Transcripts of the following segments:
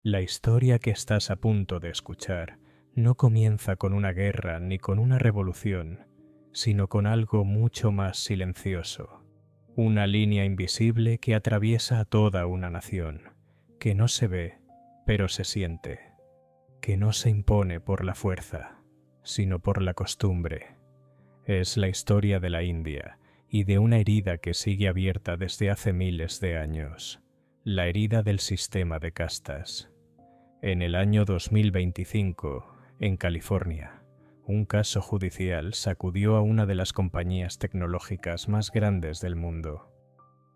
La historia que estás a punto de escuchar no comienza con una guerra ni con una revolución, sino con algo mucho más silencioso. Una línea invisible que atraviesa a toda una nación, que no se ve, pero se siente, que no se impone por la fuerza, sino por la costumbre. Es la historia de la India y de una herida que sigue abierta desde hace miles de años, la herida del sistema de castas. En el año 2025, en California, un caso judicial sacudió a una de las compañías tecnológicas más grandes del mundo.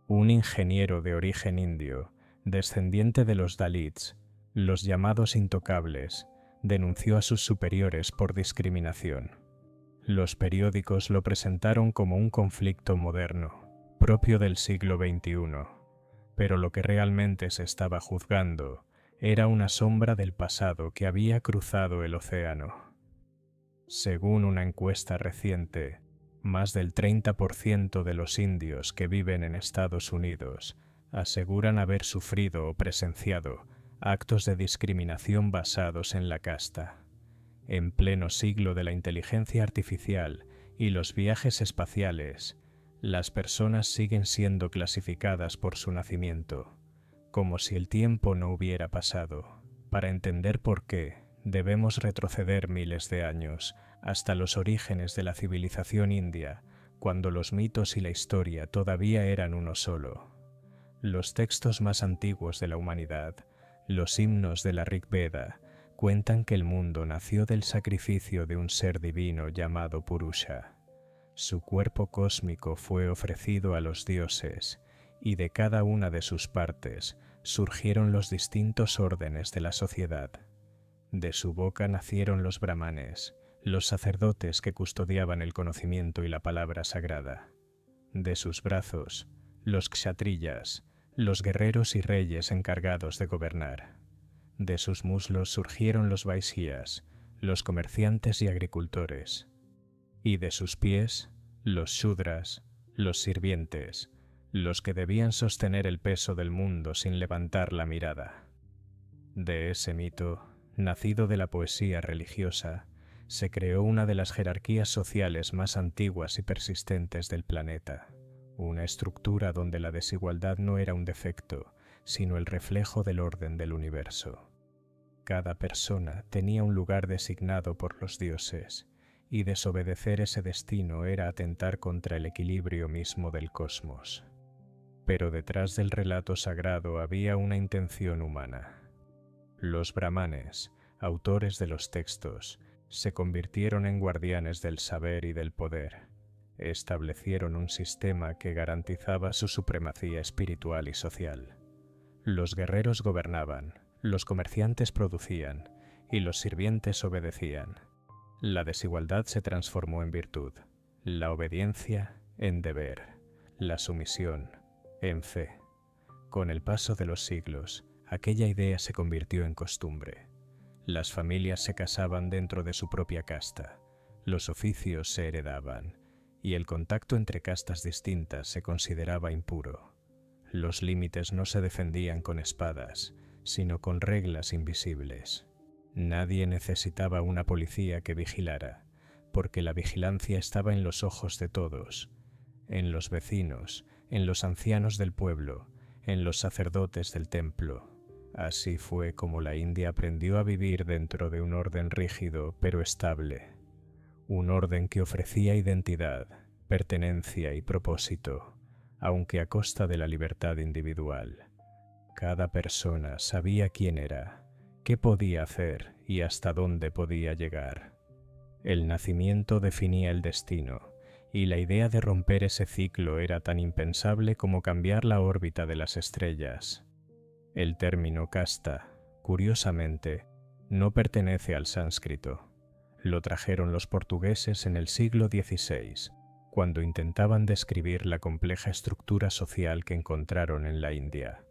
Un ingeniero de origen indio, descendiente de los Dalits, los llamados intocables, denunció a sus superiores por discriminación. Los periódicos lo presentaron como un conflicto moderno, propio del siglo XXI, pero lo que realmente se estaba juzgando era una sombra del pasado que había cruzado el océano. Según una encuesta reciente, más del 30% de los indios que viven en Estados Unidos aseguran haber sufrido o presenciado actos de discriminación basados en la casta. En pleno siglo de la inteligencia artificial y los viajes espaciales, las personas siguen siendo clasificadas por su nacimiento, como si el tiempo no hubiera pasado. Para entender por qué, debemos retroceder miles de años hasta los orígenes de la civilización india, cuando los mitos y la historia todavía eran uno solo. Los textos más antiguos de la humanidad, los himnos de la Rig Veda, cuentan que el mundo nació del sacrificio de un ser divino llamado Purusha. Su cuerpo cósmico fue ofrecido a los dioses, y de cada una de sus partes surgieron los distintos órdenes de la sociedad. De su boca nacieron los brahmanes, los sacerdotes que custodiaban el conocimiento y la palabra sagrada. De sus brazos, los kshatriyas, los guerreros y reyes encargados de gobernar. De sus muslos surgieron los vaishyas, los comerciantes y agricultores. Y de sus pies, los shudras, los sirvientes, los que debían sostener el peso del mundo sin levantar la mirada. De ese mito, nacido de la poesía religiosa, se creó una de las jerarquías sociales más antiguas y persistentes del planeta, una estructura donde la desigualdad no era un defecto, sino el reflejo del orden del universo. Cada persona tenía un lugar designado por los dioses, y desobedecer ese destino era atentar contra el equilibrio mismo del cosmos. Pero detrás del relato sagrado había una intención humana. Los brahmanes, autores de los textos, se convirtieron en guardianes del saber y del poder. Establecieron un sistema que garantizaba su supremacía espiritual y social. Los guerreros gobernaban, los comerciantes producían y los sirvientes obedecían. La desigualdad se transformó en virtud, la obediencia en deber, la sumisión en fe. Con el paso de los siglos, aquella idea se convirtió en costumbre. Las familias se casaban dentro de su propia casta, los oficios se heredaban, y el contacto entre castas distintas se consideraba impuro. Los límites no se defendían con espadas, sino con reglas invisibles. Nadie necesitaba una policía que vigilara, porque la vigilancia estaba en los ojos de todos, en los vecinos, en los ancianos del pueblo, en los sacerdotes del templo. Así fue como la India aprendió a vivir dentro de un orden rígido pero estable, un orden que ofrecía identidad, pertenencia y propósito, aunque a costa de la libertad individual. Cada persona sabía quién era, qué podía hacer y hasta dónde podía llegar. El nacimiento definía el destino, y la idea de romper ese ciclo era tan impensable como cambiar la órbita de las estrellas. El término casta, curiosamente, no pertenece al sánscrito. Lo trajeron los portugueses en el siglo XVI, cuando intentaban describir la compleja estructura social que encontraron en la India.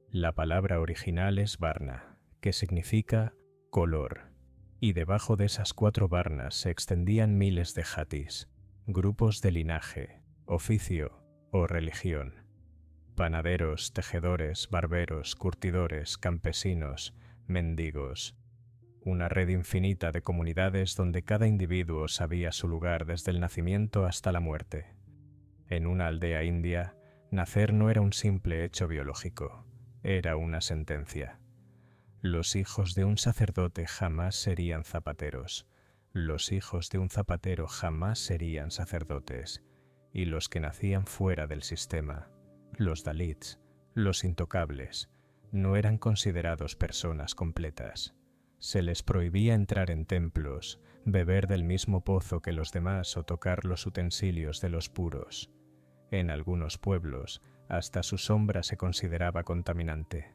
La palabra original es varna, que significa color, y debajo de esas 4 varnas se extendían miles de jatis, grupos de linaje, oficio o religión. Panaderos, tejedores, barberos, curtidores, campesinos, mendigos, una red infinita de comunidades donde cada individuo sabía su lugar desde el nacimiento hasta la muerte. En una aldea india, nacer no era un simple hecho biológico, era una sentencia. Los hijos de un sacerdote jamás serían zapateros, los hijos de un zapatero jamás serían sacerdotes, y los que nacían fuera del sistema, los Dalits, los intocables, no eran considerados personas completas. Se les prohibía entrar en templos, beber del mismo pozo que los demás o tocar los utensilios de los puros. En algunos pueblos, hasta su sombra se consideraba contaminante.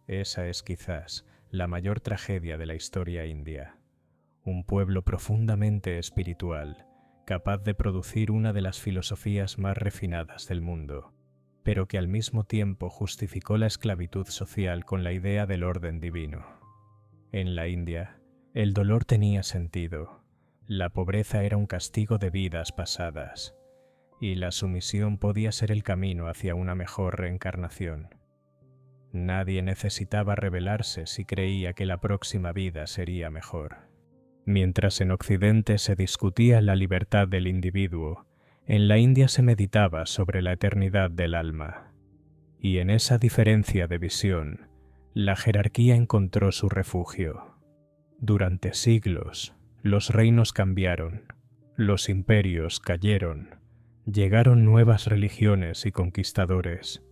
Esa es quizás la mayor tragedia de la historia india. Un pueblo profundamente espiritual, capaz de producir una de las filosofías más refinadas del mundo, pero que al mismo tiempo justificó la esclavitud social con la idea del orden divino. En la India, el dolor tenía sentido, la pobreza era un castigo de vidas pasadas, y la sumisión podía ser el camino hacia una mejor reencarnación. Nadie necesitaba rebelarse si creía que la próxima vida sería mejor. Mientras en Occidente se discutía la libertad del individuo, en la India se meditaba sobre la eternidad del alma. Y en esa diferencia de visión, la jerarquía encontró su refugio. Durante siglos, los reinos cambiaron, los imperios cayeron, llegaron nuevas religiones y conquistadores,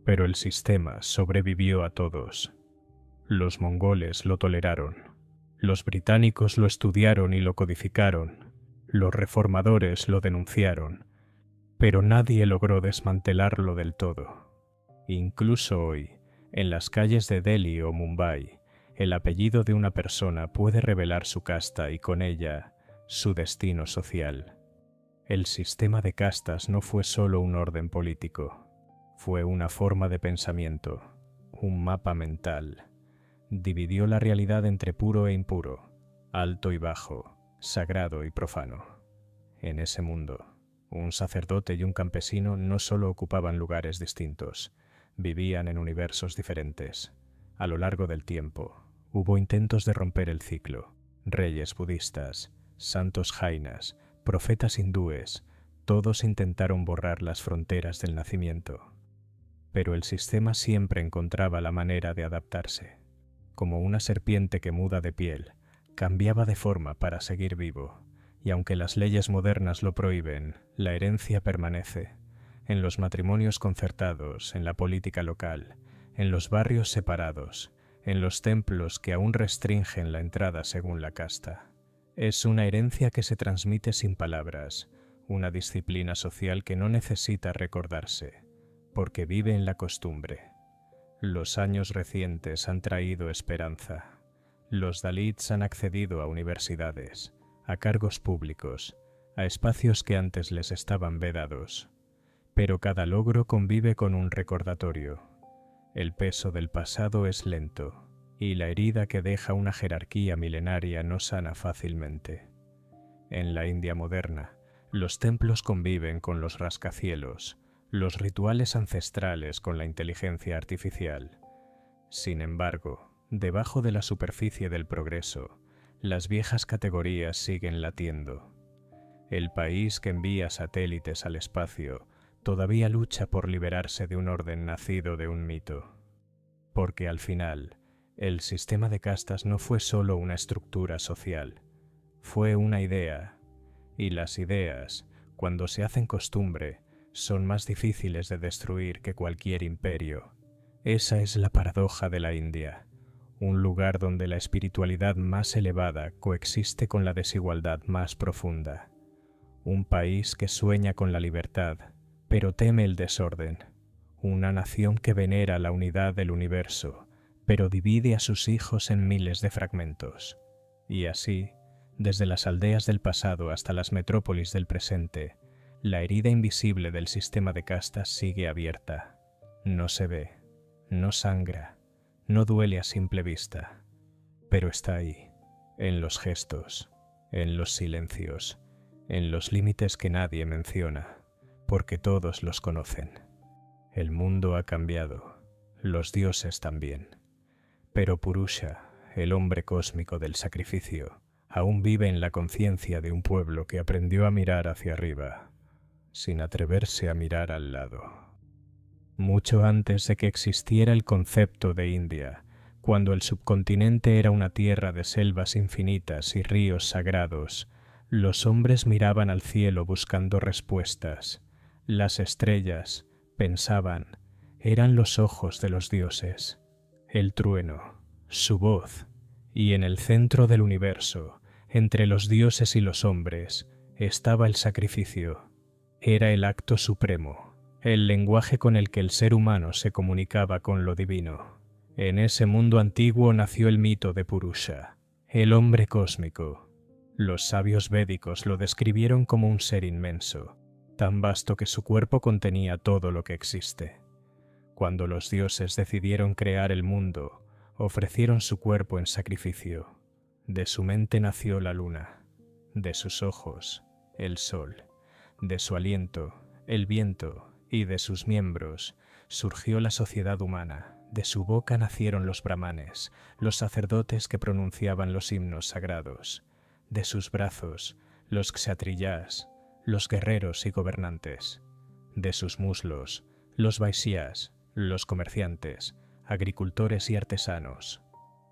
pero el sistema sobrevivió a todos. Los mongoles lo toleraron. Los británicos lo estudiaron y lo codificaron, los reformadores lo denunciaron, pero nadie logró desmantelarlo del todo. Incluso hoy, en las calles de Delhi o Mumbai, el apellido de una persona puede revelar su casta y con ella su destino social. El sistema de castas no fue solo un orden político, fue una forma de pensamiento, un mapa mental. Dividió la realidad entre puro e impuro, alto y bajo, sagrado y profano. En ese mundo, un sacerdote y un campesino no solo ocupaban lugares distintos, vivían en universos diferentes. A lo largo del tiempo, hubo intentos de romper el ciclo. Reyes budistas, santos jainas, profetas hindúes, todos intentaron borrar las fronteras del nacimiento. Pero el sistema siempre encontraba la manera de adaptarse. Como una serpiente que muda de piel, cambiaba de forma para seguir vivo, y aunque las leyes modernas lo prohíben, la herencia permanece, en los matrimonios concertados, en la política local, en los barrios separados, en los templos que aún restringen la entrada según la casta. Es una herencia que se transmite sin palabras, una disciplina social que no necesita recordarse, porque vive en la costumbre. Los años recientes han traído esperanza. Los Dalits han accedido a universidades, a cargos públicos, a espacios que antes les estaban vedados. Pero cada logro convive con un recordatorio. El peso del pasado es lento, y la herida que deja una jerarquía milenaria no sana fácilmente. En la India moderna, los templos conviven con los rascacielos, los rituales ancestrales con la inteligencia artificial. Sin embargo, debajo de la superficie del progreso, las viejas categorías siguen latiendo. El país que envía satélites al espacio todavía lucha por liberarse de un orden nacido de un mito. Porque al final, el sistema de castas no fue solo una estructura social, fue una idea, y las ideas, cuando se hacen costumbre, son más difíciles de destruir que cualquier imperio. Esa es la paradoja de la India, un lugar donde la espiritualidad más elevada coexiste con la desigualdad más profunda. Un país que sueña con la libertad, pero teme el desorden. Una nación que venera la unidad del universo, pero divide a sus hijos en miles de fragmentos. Y así, desde las aldeas del pasado hasta las metrópolis del presente, la herida invisible del sistema de castas sigue abierta. No se ve, no sangra, no duele a simple vista, pero está ahí, en los gestos, en los silencios, en los límites que nadie menciona, porque todos los conocen. El mundo ha cambiado, los dioses también, Pero Purusha, el hombre cósmico del sacrificio, aún vive en la conciencia de un pueblo que aprendió a mirar hacia arriba, sin atreverse a mirar al lado. Mucho antes de que existiera el concepto de India, cuando el subcontinente era una tierra de selvas infinitas y ríos sagrados, los hombres miraban al cielo buscando respuestas. Las estrellas, pensaban, eran los ojos de los dioses. El trueno, su voz, y en el centro del universo, entre los dioses y los hombres, estaba el sacrificio. Era el acto supremo, el lenguaje con el que el ser humano se comunicaba con lo divino. En ese mundo antiguo nació el mito de Purusha, el hombre cósmico. Los sabios védicos lo describieron como un ser inmenso, tan vasto que su cuerpo contenía todo lo que existe. Cuando los dioses decidieron crear el mundo, ofrecieron su cuerpo en sacrificio. De su mente nació la luna, de sus ojos, el sol, de su aliento, el viento, y de sus miembros surgió la sociedad humana. De su boca nacieron los brahmanes, los sacerdotes que pronunciaban los himnos sagrados. De sus brazos, los kshatriyas, los guerreros y gobernantes. De sus muslos, los vaisyas, los comerciantes, agricultores y artesanos.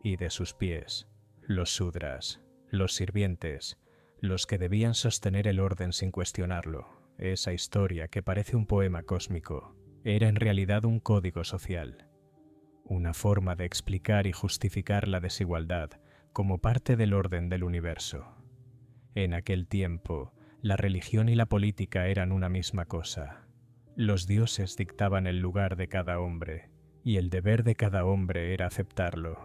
Y de sus pies, los sudras, los sirvientes, los que debían sostener el orden sin cuestionarlo. Esa historia, que parece un poema cósmico, era en realidad un código social. Una forma de explicar y justificar la desigualdad como parte del orden del universo. En aquel tiempo, la religión y la política eran una misma cosa. Los dioses dictaban el lugar de cada hombre, y el deber de cada hombre era aceptarlo.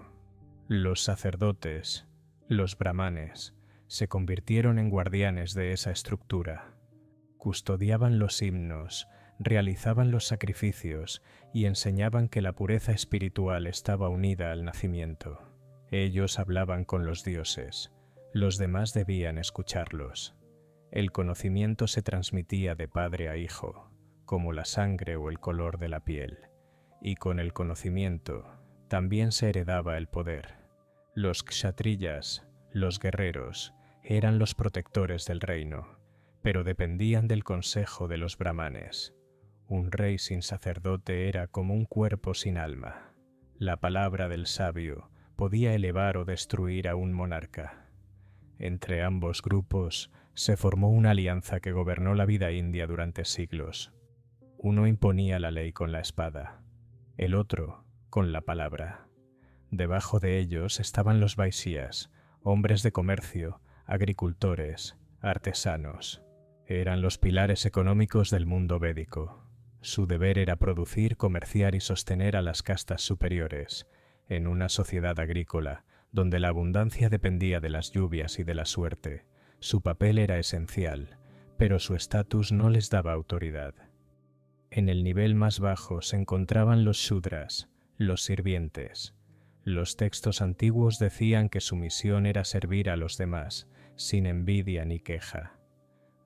Los sacerdotes, los brahmanes, se convirtieron en guardianes de esa estructura. Custodiaban los himnos, realizaban los sacrificios y enseñaban que la pureza espiritual estaba unida al nacimiento. Ellos hablaban con los dioses, los demás debían escucharlos. El conocimiento se transmitía de padre a hijo, como la sangre o el color de la piel, y con el conocimiento también se heredaba el poder. Los kshatriyas, los guerreros, eran los protectores del reino, pero dependían del consejo de los brahmanes. Un rey sin sacerdote era como un cuerpo sin alma. La palabra del sabio podía elevar o destruir a un monarca. Entre ambos grupos se formó una alianza que gobernó la vida india durante siglos. Uno imponía la ley con la espada, el otro con la palabra. Debajo de ellos estaban los vaisyas, hombres de comercio, agricultores, artesanos. Eran los pilares económicos del mundo védico. Su deber era producir, comerciar y sostener a las castas superiores, en una sociedad agrícola, donde la abundancia dependía de las lluvias y de la suerte. Su papel era esencial, pero su estatus no les daba autoridad. En el nivel más bajo se encontraban los shudras, los sirvientes. Los textos antiguos decían que su misión era servir a los demás, sin envidia ni queja.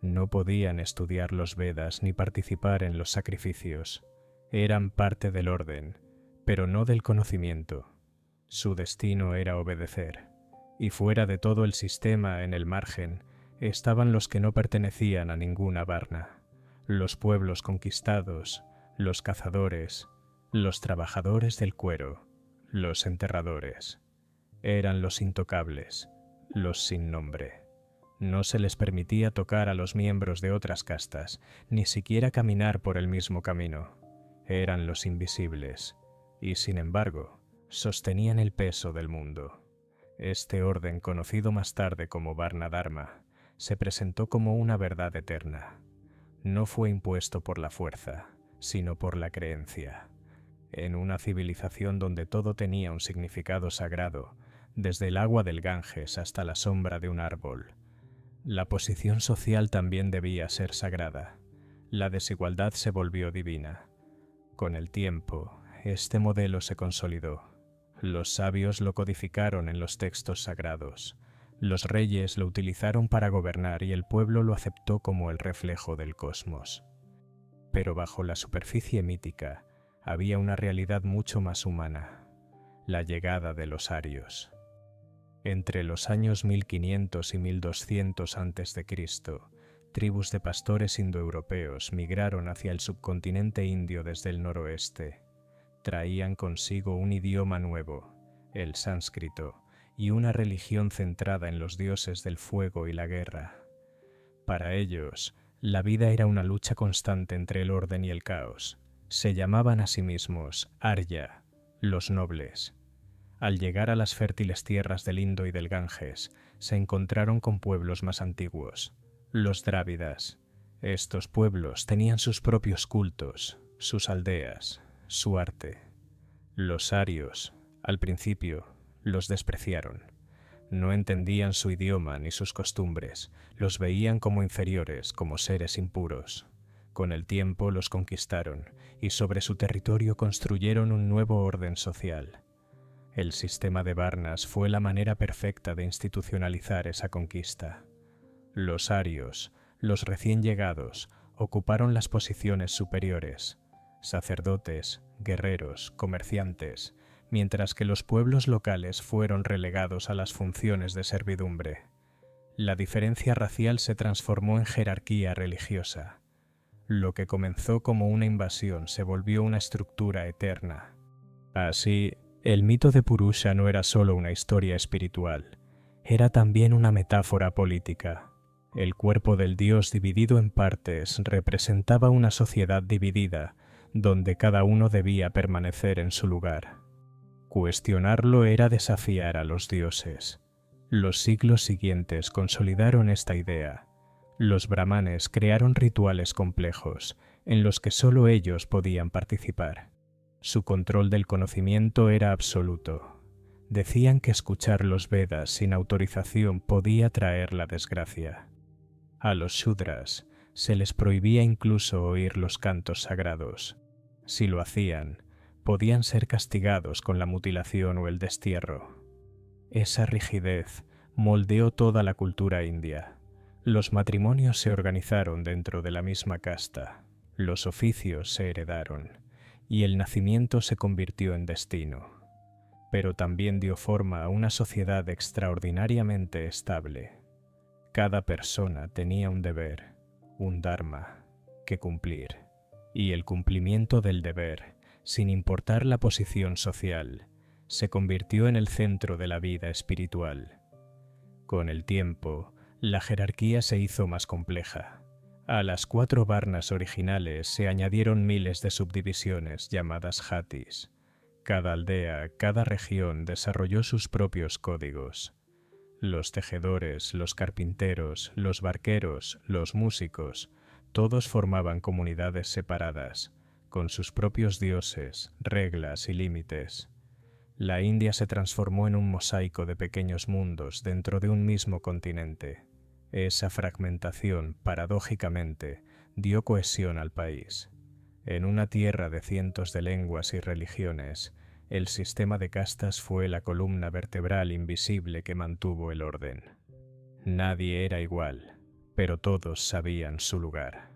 No podían estudiar los Vedas ni participar en los sacrificios. Eran parte del orden, pero no del conocimiento. Su destino era obedecer, y fuera de todo el sistema, en el margen, estaban los que no pertenecían a ninguna varna, los pueblos conquistados, los cazadores, los trabajadores del cuero, los enterradores. Eran los intocables, los sin nombre. No se les permitía tocar a los miembros de otras castas, ni siquiera caminar por el mismo camino. Eran los invisibles, y sin embargo, sostenían el peso del mundo. Este orden, conocido más tarde como Varna Dharma, se presentó como una verdad eterna. No fue impuesto por la fuerza, sino por la creencia. En una civilización donde todo tenía un significado sagrado, desde el agua del Ganges hasta la sombra de un árbol, la posición social también debía ser sagrada. La desigualdad se volvió divina. Con el tiempo, este modelo se consolidó. Los sabios lo codificaron en los textos sagrados. Los reyes lo utilizaron para gobernar y el pueblo lo aceptó como el reflejo del cosmos. Pero bajo la superficie mítica había una realidad mucho más humana. la llegada de los arios. Entre los años 1500 y 1200 a.C., tribus de pastores indoeuropeos migraron hacia el subcontinente indio desde el noroeste. Traían consigo un idioma nuevo, el sánscrito, y una religión centrada en los dioses del fuego y la guerra. Para ellos, la vida era una lucha constante entre el orden y el caos. Se llamaban a sí mismos Arya, los nobles. Al llegar a las fértiles tierras del Indo y del Ganges, se encontraron con pueblos más antiguos, los drávidas. Estos pueblos tenían sus propios cultos, sus aldeas, su arte. Los arios, al principio, los despreciaron. No entendían su idioma ni sus costumbres, los veían como inferiores, como seres impuros. Con el tiempo los conquistaron y sobre su territorio construyeron un nuevo orden social. El sistema de Varnas fue la manera perfecta de institucionalizar esa conquista. Los arios, los recién llegados, ocuparon las posiciones superiores, sacerdotes, guerreros, comerciantes, mientras que los pueblos locales fueron relegados a las funciones de servidumbre. La diferencia racial se transformó en jerarquía religiosa. Lo que comenzó como una invasión se volvió una estructura eterna. Así, el mito de Purusha no era solo una historia espiritual, era también una metáfora política. El cuerpo del dios dividido en partes representaba una sociedad dividida, donde cada uno debía permanecer en su lugar. Cuestionarlo era desafiar a los dioses. Los siglos siguientes consolidaron esta idea. Los brahmanes crearon rituales complejos, en los que solo ellos podían participar. Su control del conocimiento era absoluto. Decían que escuchar los Vedas sin autorización podía traer la desgracia. A los Shudras se les prohibía incluso oír los cantos sagrados. Si lo hacían, podían ser castigados con la mutilación o el destierro. Esa rigidez moldeó toda la cultura india. Los matrimonios se organizaron dentro de la misma casta, los oficios se heredaron, y el nacimiento se convirtió en destino. Pero también dio forma a una sociedad extraordinariamente estable. Cada persona tenía un deber, un dharma, que cumplir, y el cumplimiento del deber, sin importar la posición social, se convirtió en el centro de la vida espiritual. Con el tiempo, la jerarquía se hizo más compleja. A las 4 varnas originales se añadieron miles de subdivisiones llamadas jatis. Cada aldea, cada región desarrolló sus propios códigos. Los tejedores, los carpinteros, los barqueros, los músicos, todos formaban comunidades separadas, con sus propios dioses, reglas y límites. La India se transformó en un mosaico de pequeños mundos dentro de un mismo continente. Esa fragmentación, paradójicamente, dio cohesión al país. En una tierra de cientos de lenguas y religiones, el sistema de castas fue la columna vertebral invisible que mantuvo el orden. Nadie era igual, pero todos sabían su lugar.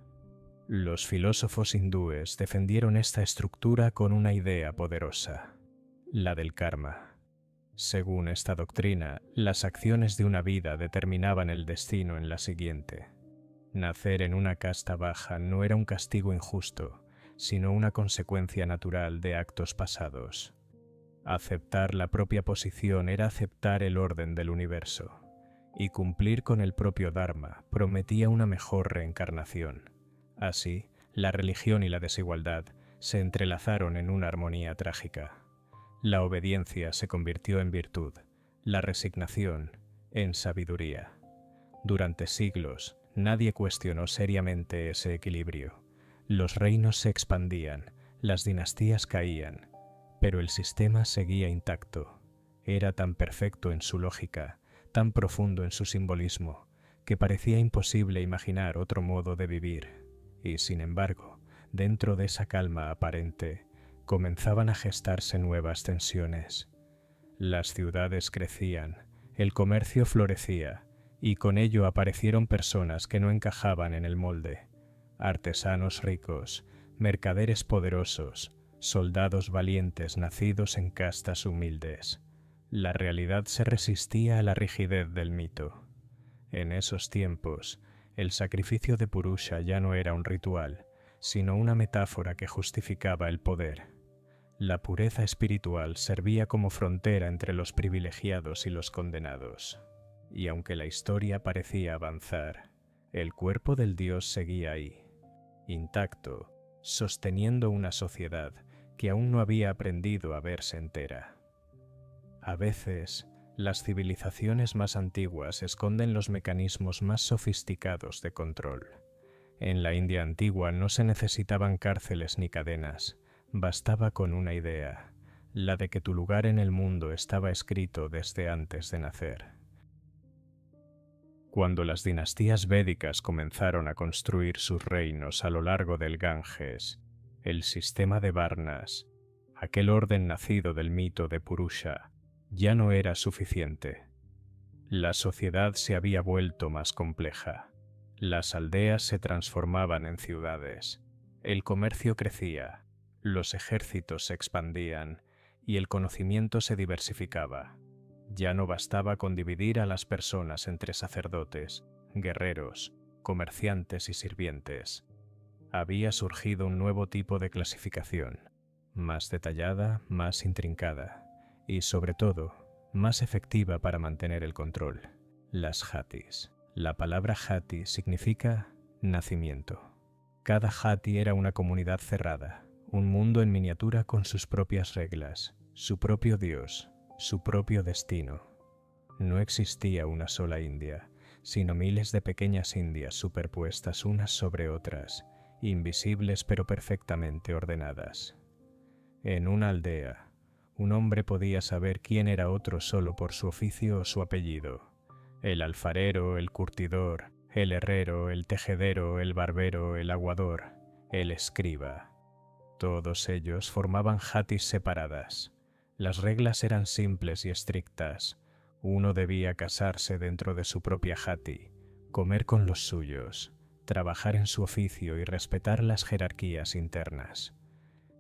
Los filósofos hindúes defendieron esta estructura con una idea poderosa, la del karma. Según esta doctrina, las acciones de una vida determinaban el destino en la siguiente. Nacer en una casta baja no era un castigo injusto, sino una consecuencia natural de actos pasados. Aceptar la propia posición era aceptar el orden del universo, y cumplir con el propio dharma prometía una mejor reencarnación. Así, la religión y la desigualdad se entrelazaron en una armonía trágica. La obediencia se convirtió en virtud, la resignación en sabiduría. Durante siglos, nadie cuestionó seriamente ese equilibrio. Los reinos se expandían, las dinastías caían, pero el sistema seguía intacto. Era tan perfecto en su lógica, tan profundo en su simbolismo, que parecía imposible imaginar otro modo de vivir. Y sin embargo, dentro de esa calma aparente, comenzaban a gestarse nuevas tensiones. Las ciudades crecían, el comercio florecía, y con ello aparecieron personas que no encajaban en el molde. Artesanos ricos, mercaderes poderosos, soldados valientes nacidos en castas humildes. La realidad se resistía a la rigidez del mito. En esos tiempos, el sacrificio de Purusha ya no era un ritual, sino una metáfora que justificaba el poder. La pureza espiritual servía como frontera entre los privilegiados y los condenados. Y aunque la historia parecía avanzar, el cuerpo del dios seguía ahí, intacto, sosteniendo una sociedad que aún no había aprendido a verse entera. A veces, las civilizaciones más antiguas esconden los mecanismos más sofisticados de control. En la India antigua no se necesitaban cárceles ni cadenas, bastaba con una idea, la de que tu lugar en el mundo estaba escrito desde antes de nacer. Cuando las dinastías védicas comenzaron a construir sus reinos a lo largo del Ganges, el sistema de Varnas, aquel orden nacido del mito de Purusha, ya no era suficiente. La sociedad se había vuelto más compleja. Las aldeas se transformaban en ciudades, el comercio crecía, los ejércitos se expandían y el conocimiento se diversificaba. Ya no bastaba con dividir a las personas entre sacerdotes, guerreros, comerciantes y sirvientes. Había surgido un nuevo tipo de clasificación, más detallada, más intrincada y, sobre todo, más efectiva para mantener el control: las jatis. La palabra jati significa nacimiento. Cada jati era una comunidad cerrada, un mundo en miniatura con sus propias reglas, su propio dios, su propio destino. No existía una sola India, sino miles de pequeñas Indias superpuestas unas sobre otras, invisibles pero perfectamente ordenadas. En una aldea, un hombre podía saber quién era otro solo por su oficio o su apellido. El alfarero, el curtidor, el herrero, el tejedero, el barbero, el aguador, el escriba. Todos ellos formaban jatis separadas. Las reglas eran simples y estrictas. Uno debía casarse dentro de su propia jati, comer con los suyos, trabajar en su oficio y respetar las jerarquías internas.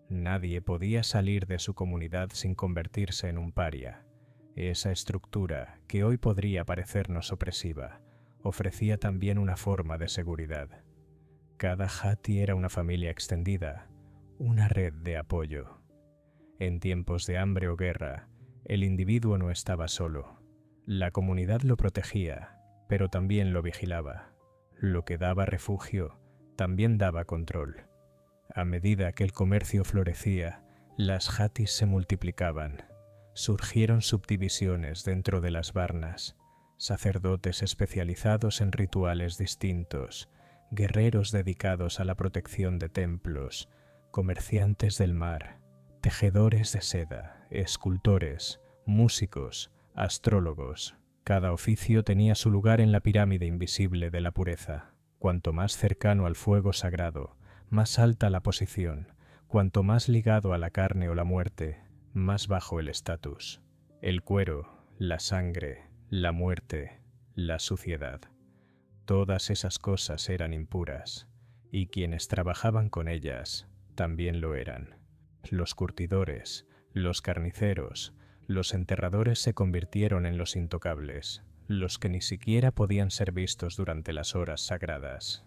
Nadie podía salir de su comunidad sin convertirse en un paria. Esa estructura, que hoy podría parecernos opresiva, ofrecía también una forma de seguridad. Cada jati era una familia extendida, una red de apoyo. En tiempos de hambre o guerra, el individuo no estaba solo. La comunidad lo protegía, pero también lo vigilaba. Lo que daba refugio, también daba control. A medida que el comercio florecía, las jatis se multiplicaban. Surgieron subdivisiones dentro de las varnas, sacerdotes especializados en rituales distintos, guerreros dedicados a la protección de templos, comerciantes del mar, tejedores de seda, escultores, músicos, astrólogos. Cada oficio tenía su lugar en la pirámide invisible de la pureza. Cuanto más cercano al fuego sagrado, más alta la posición; cuanto más ligado a la carne o la muerte, más bajo el estatus. El cuero, la sangre, la muerte, la suciedad. Todas esas cosas eran impuras, y quienes trabajaban con ellas también lo eran. Los curtidores, los carniceros, los enterradores se convirtieron en los intocables, los que ni siquiera podían ser vistos durante las horas sagradas.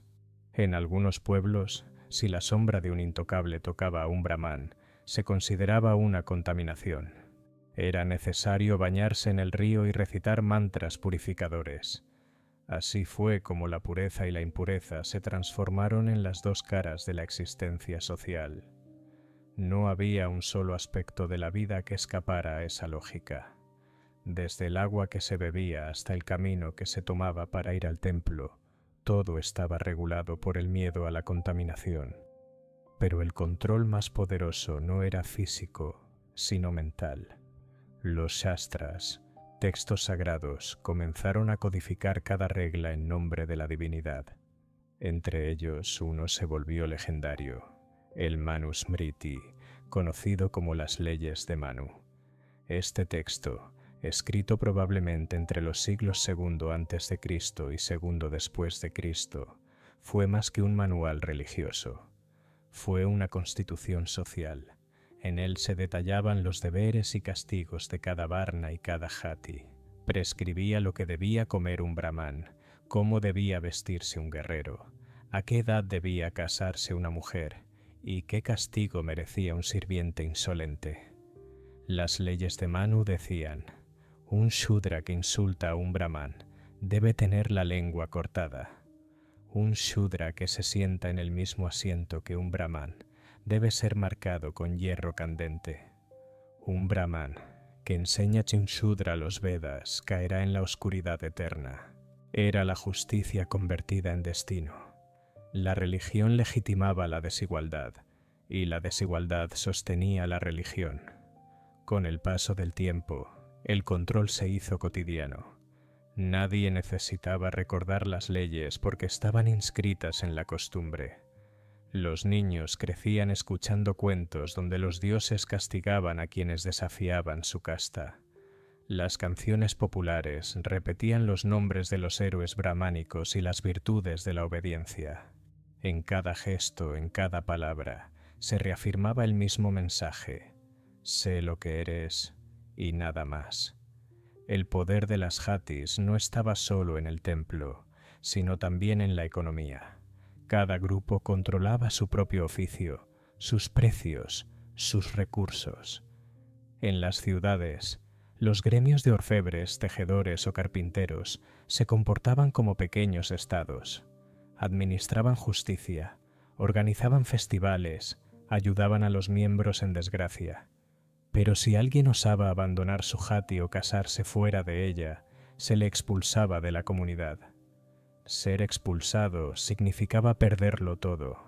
En algunos pueblos, si la sombra de un intocable tocaba a un brahmán, se consideraba una contaminación. Era necesario bañarse en el río y recitar mantras purificadores. Así fue como la pureza y la impureza se transformaron en las dos caras de la existencia social. No había un solo aspecto de la vida que escapara a esa lógica. Desde el agua que se bebía hasta el camino que se tomaba para ir al templo, todo estaba regulado por el miedo a la contaminación. Pero el control más poderoso no era físico, sino mental. Los shastras, textos sagrados, comenzaron a codificar cada regla en nombre de la divinidad. Entre ellos uno se volvió legendario: el Manusmriti, conocido como las leyes de Manu. Este texto, escrito probablemente entre los siglos II a.C. y II después de Cristo, fue más que un manual religioso. Fue una constitución social. En él se detallaban los deberes y castigos de cada varna y cada jati. Prescribía lo que debía comer un brahmán, cómo debía vestirse un guerrero, a qué edad debía casarse una mujer y qué castigo merecía un sirviente insolente. Las leyes de Manu decían: un shudra que insulta a un brahmán debe tener la lengua cortada. Un shudra que se sienta en el mismo asiento que un brahmán debe ser marcado con hierro candente. Un brahmán que enseña Chinshudra los Vedas caerá en la oscuridad eterna. Era la justicia convertida en destino. La religión legitimaba la desigualdad, y la desigualdad sostenía la religión. Con el paso del tiempo, el control se hizo cotidiano. Nadie necesitaba recordar las leyes porque estaban inscritas en la costumbre. Los niños crecían escuchando cuentos donde los dioses castigaban a quienes desafiaban su casta. Las canciones populares repetían los nombres de los héroes brahmánicos y las virtudes de la obediencia. En cada gesto, en cada palabra, se reafirmaba el mismo mensaje: sé lo que eres y nada más. El poder de las jatis no estaba solo en el templo, sino también en la economía. Cada grupo controlaba su propio oficio, sus precios, sus recursos. En las ciudades, los gremios de orfebres, tejedores o carpinteros se comportaban como pequeños estados. Administraban justicia, organizaban festivales, ayudaban a los miembros en desgracia. Pero si alguien osaba abandonar su jati o casarse fuera de ella, se le expulsaba de la comunidad. Ser expulsado significaba perderlo todo: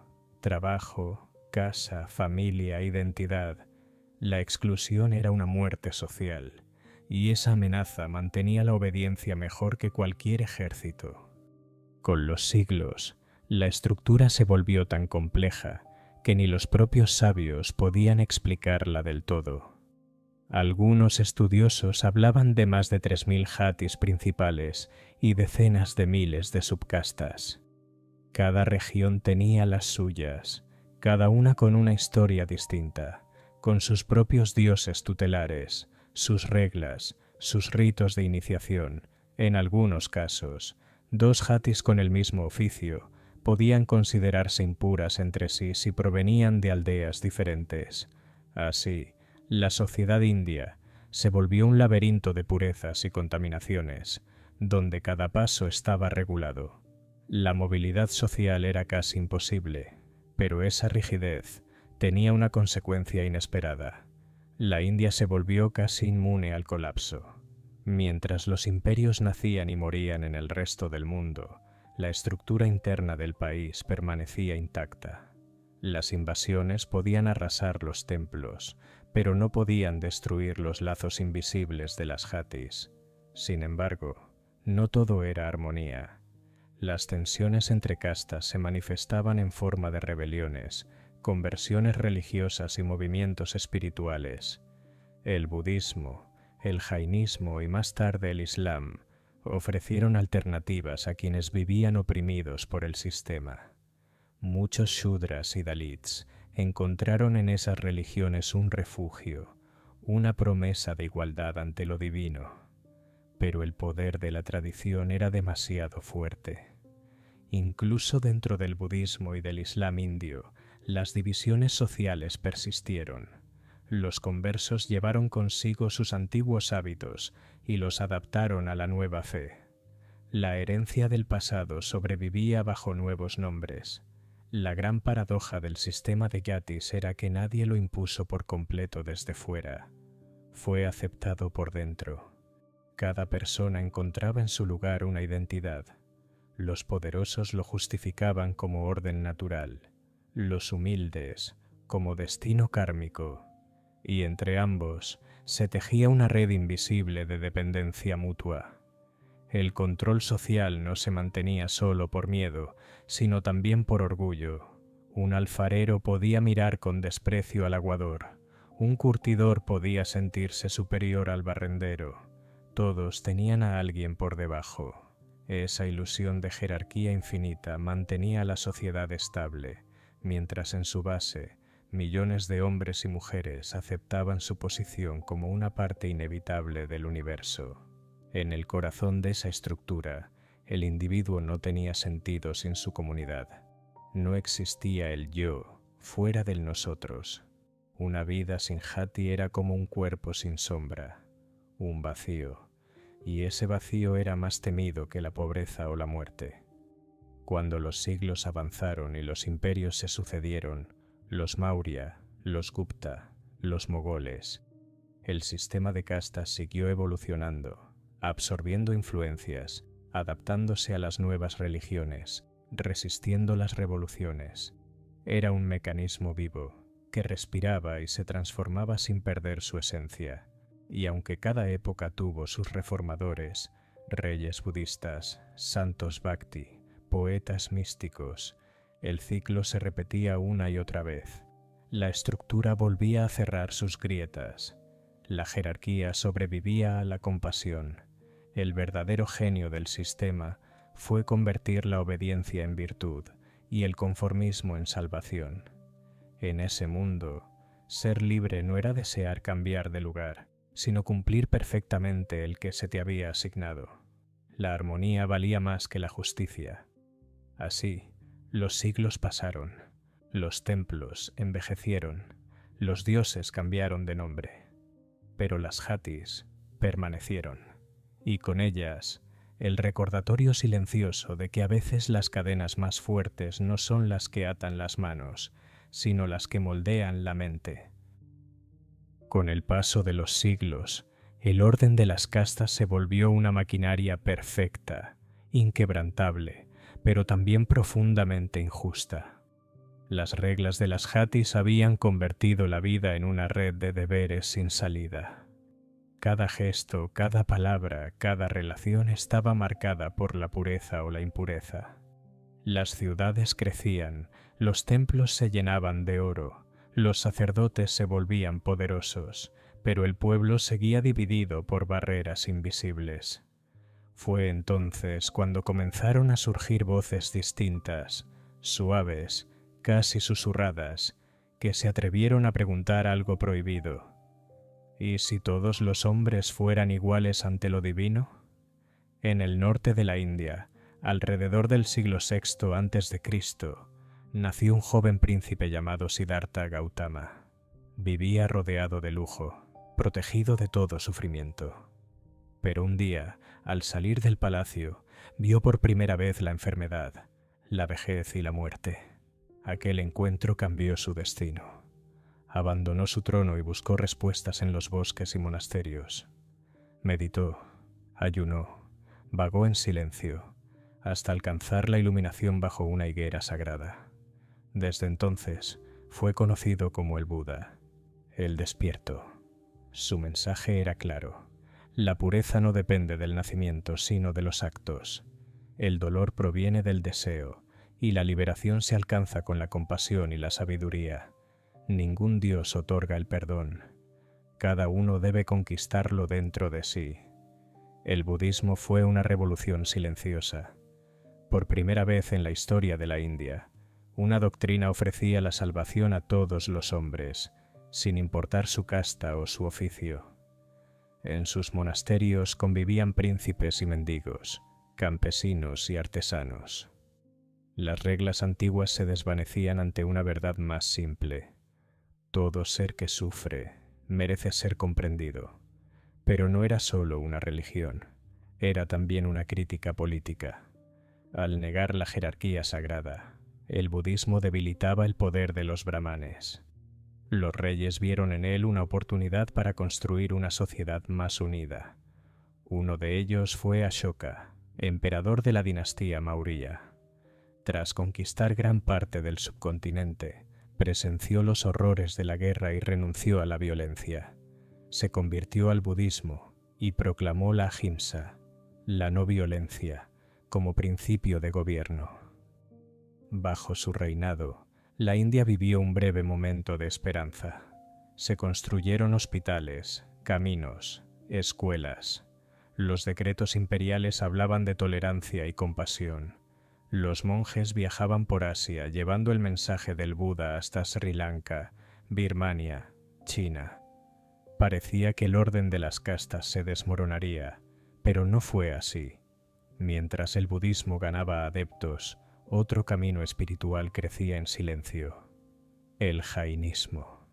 trabajo, casa, familia, identidad. La exclusión era una muerte social, y esa amenaza mantenía la obediencia mejor que cualquier ejército. Con los siglos, la estructura se volvió tan compleja que ni los propios sabios podían explicarla del todo. Algunos estudiosos hablaban de más de 3000 jatis principales y decenas de miles de subcastas. Cada región tenía las suyas, cada una con una historia distinta, con sus propios dioses tutelares, sus reglas, sus ritos de iniciación. En algunos casos, 2 jatis con el mismo oficio podían considerarse impuras entre sí si provenían de aldeas diferentes. Así, la sociedad india se volvió un laberinto de purezas y contaminaciones, donde cada paso estaba regulado. La movilidad social era casi imposible, pero esa rigidez tenía una consecuencia inesperada. La India se volvió casi inmune al colapso. Mientras los imperios nacían y morían en el resto del mundo, la estructura interna del país permanecía intacta. Las invasiones podían arrasar los templos, pero no podían destruir los lazos invisibles de las jatis. Sin embargo, no todo era armonía. Las tensiones entre castas se manifestaban en forma de rebeliones, conversiones religiosas y movimientos espirituales. El budismo, el jainismo y más tarde el islam ofrecieron alternativas a quienes vivían oprimidos por el sistema. Muchos shudras y dalits encontraron en esas religiones un refugio, una promesa de igualdad ante lo divino. Pero el poder de la tradición era demasiado fuerte. Incluso dentro del budismo y del islam indio, las divisiones sociales persistieron. Los conversos llevaron consigo sus antiguos hábitos y los adaptaron a la nueva fe. La herencia del pasado sobrevivía bajo nuevos nombres. La gran paradoja del sistema de yatis era que nadie lo impuso por completo desde fuera. Fue aceptado por dentro. Cada persona encontraba en su lugar una identidad. Los poderosos lo justificaban como orden natural, los humildes como destino kármico, y entre ambos se tejía una red invisible de dependencia mutua. El control social no se mantenía solo por miedo, sino también por orgullo. Un alfarero podía mirar con desprecio al aguador, un curtidor podía sentirse superior al barrendero. Todos tenían a alguien por debajo. Esa ilusión de jerarquía infinita mantenía a la sociedad estable, mientras en su base Millones de hombres y mujeres aceptaban su posición como una parte inevitable del universo. En el corazón de esa estructura, el individuo no tenía sentido sin su comunidad. No existía el yo fuera del nosotros. Una vida sin Hati era como un cuerpo sin sombra, un vacío, y ese vacío era más temido que la pobreza o la muerte. Cuando los siglos avanzaron y los imperios se sucedieron, los Maurya, los Gupta, los mogoles, el sistema de castas siguió evolucionando, absorbiendo influencias, adaptándose a las nuevas religiones, resistiendo las revoluciones. Era un mecanismo vivo, que respiraba y se transformaba sin perder su esencia, y aunque cada época tuvo sus reformadores, reyes budistas, santos bhakti, poetas místicos, el ciclo se repetía una y otra vez. La estructura volvía a cerrar sus grietas. La jerarquía sobrevivía a la compasión. El verdadero genio del sistema fue convertir la obediencia en virtud y el conformismo en salvación. En ese mundo, ser libre no era desear cambiar de lugar, sino cumplir perfectamente el que se te había asignado. La armonía valía más que la justicia. Así, los siglos pasaron, los templos envejecieron, los dioses cambiaron de nombre, pero las Hatis permanecieron, y con ellas el recordatorio silencioso de que a veces las cadenas más fuertes no son las que atan las manos, sino las que moldean la mente. Con el paso de los siglos, el orden de las castas se volvió una maquinaria perfecta, inquebrantable, pero también profundamente injusta. Las reglas de las Hatis habían convertido la vida en una red de deberes sin salida. Cada gesto, cada palabra, cada relación estaba marcada por la pureza o la impureza. Las ciudades crecían, los templos se llenaban de oro, los sacerdotes se volvían poderosos, pero el pueblo seguía dividido por barreras invisibles. Fue entonces cuando comenzaron a surgir voces distintas, suaves, casi susurradas, que se atrevieron a preguntar algo prohibido. ¿Y si todos los hombres fueran iguales ante lo divino? En el norte de la India, alrededor del siglo VI a.C., nació un joven príncipe llamado Siddhartha Gautama. Vivía rodeado de lujo, protegido de todo sufrimiento. Pero un día, al salir del palacio, vio por primera vez la enfermedad, la vejez y la muerte. Aquel encuentro cambió su destino. Abandonó su trono y buscó respuestas en los bosques y monasterios. Meditó, ayunó, vagó en silencio, hasta alcanzar la iluminación bajo una higuera sagrada. Desde entonces fue conocido como el Buda, el despierto. Su mensaje era claro. La pureza no depende del nacimiento, sino de los actos. El dolor proviene del deseo, y la liberación se alcanza con la compasión y la sabiduría. Ningún dios otorga el perdón. Cada uno debe conquistarlo dentro de sí. El budismo fue una revolución silenciosa. Por primera vez en la historia de la India, una doctrina ofrecía la salvación a todos los hombres, sin importar su casta o su oficio. En sus monasterios convivían príncipes y mendigos, campesinos y artesanos. Las reglas antiguas se desvanecían ante una verdad más simple. Todo ser que sufre merece ser comprendido. Pero no era solo una religión, era también una crítica política. Al negar la jerarquía sagrada, el budismo debilitaba el poder de los brahmanes. Los reyes vieron en él una oportunidad para construir una sociedad más unida. Uno de ellos fue Ashoka, emperador de la dinastía Maurya. Tras conquistar gran parte del subcontinente, presenció los horrores de la guerra y renunció a la violencia. Se convirtió al budismo y proclamó la ahimsa, la no violencia, como principio de gobierno. Bajo su reinado, la India vivió un breve momento de esperanza. Se construyeron hospitales, caminos, escuelas. Los decretos imperiales hablaban de tolerancia y compasión. Los monjes viajaban por Asia llevando el mensaje del Buda hasta Sri Lanka, Birmania, China. Parecía que el orden de las castas se desmoronaría, pero no fue así. Mientras el budismo ganaba adeptos, otro camino espiritual crecía en silencio: el jainismo.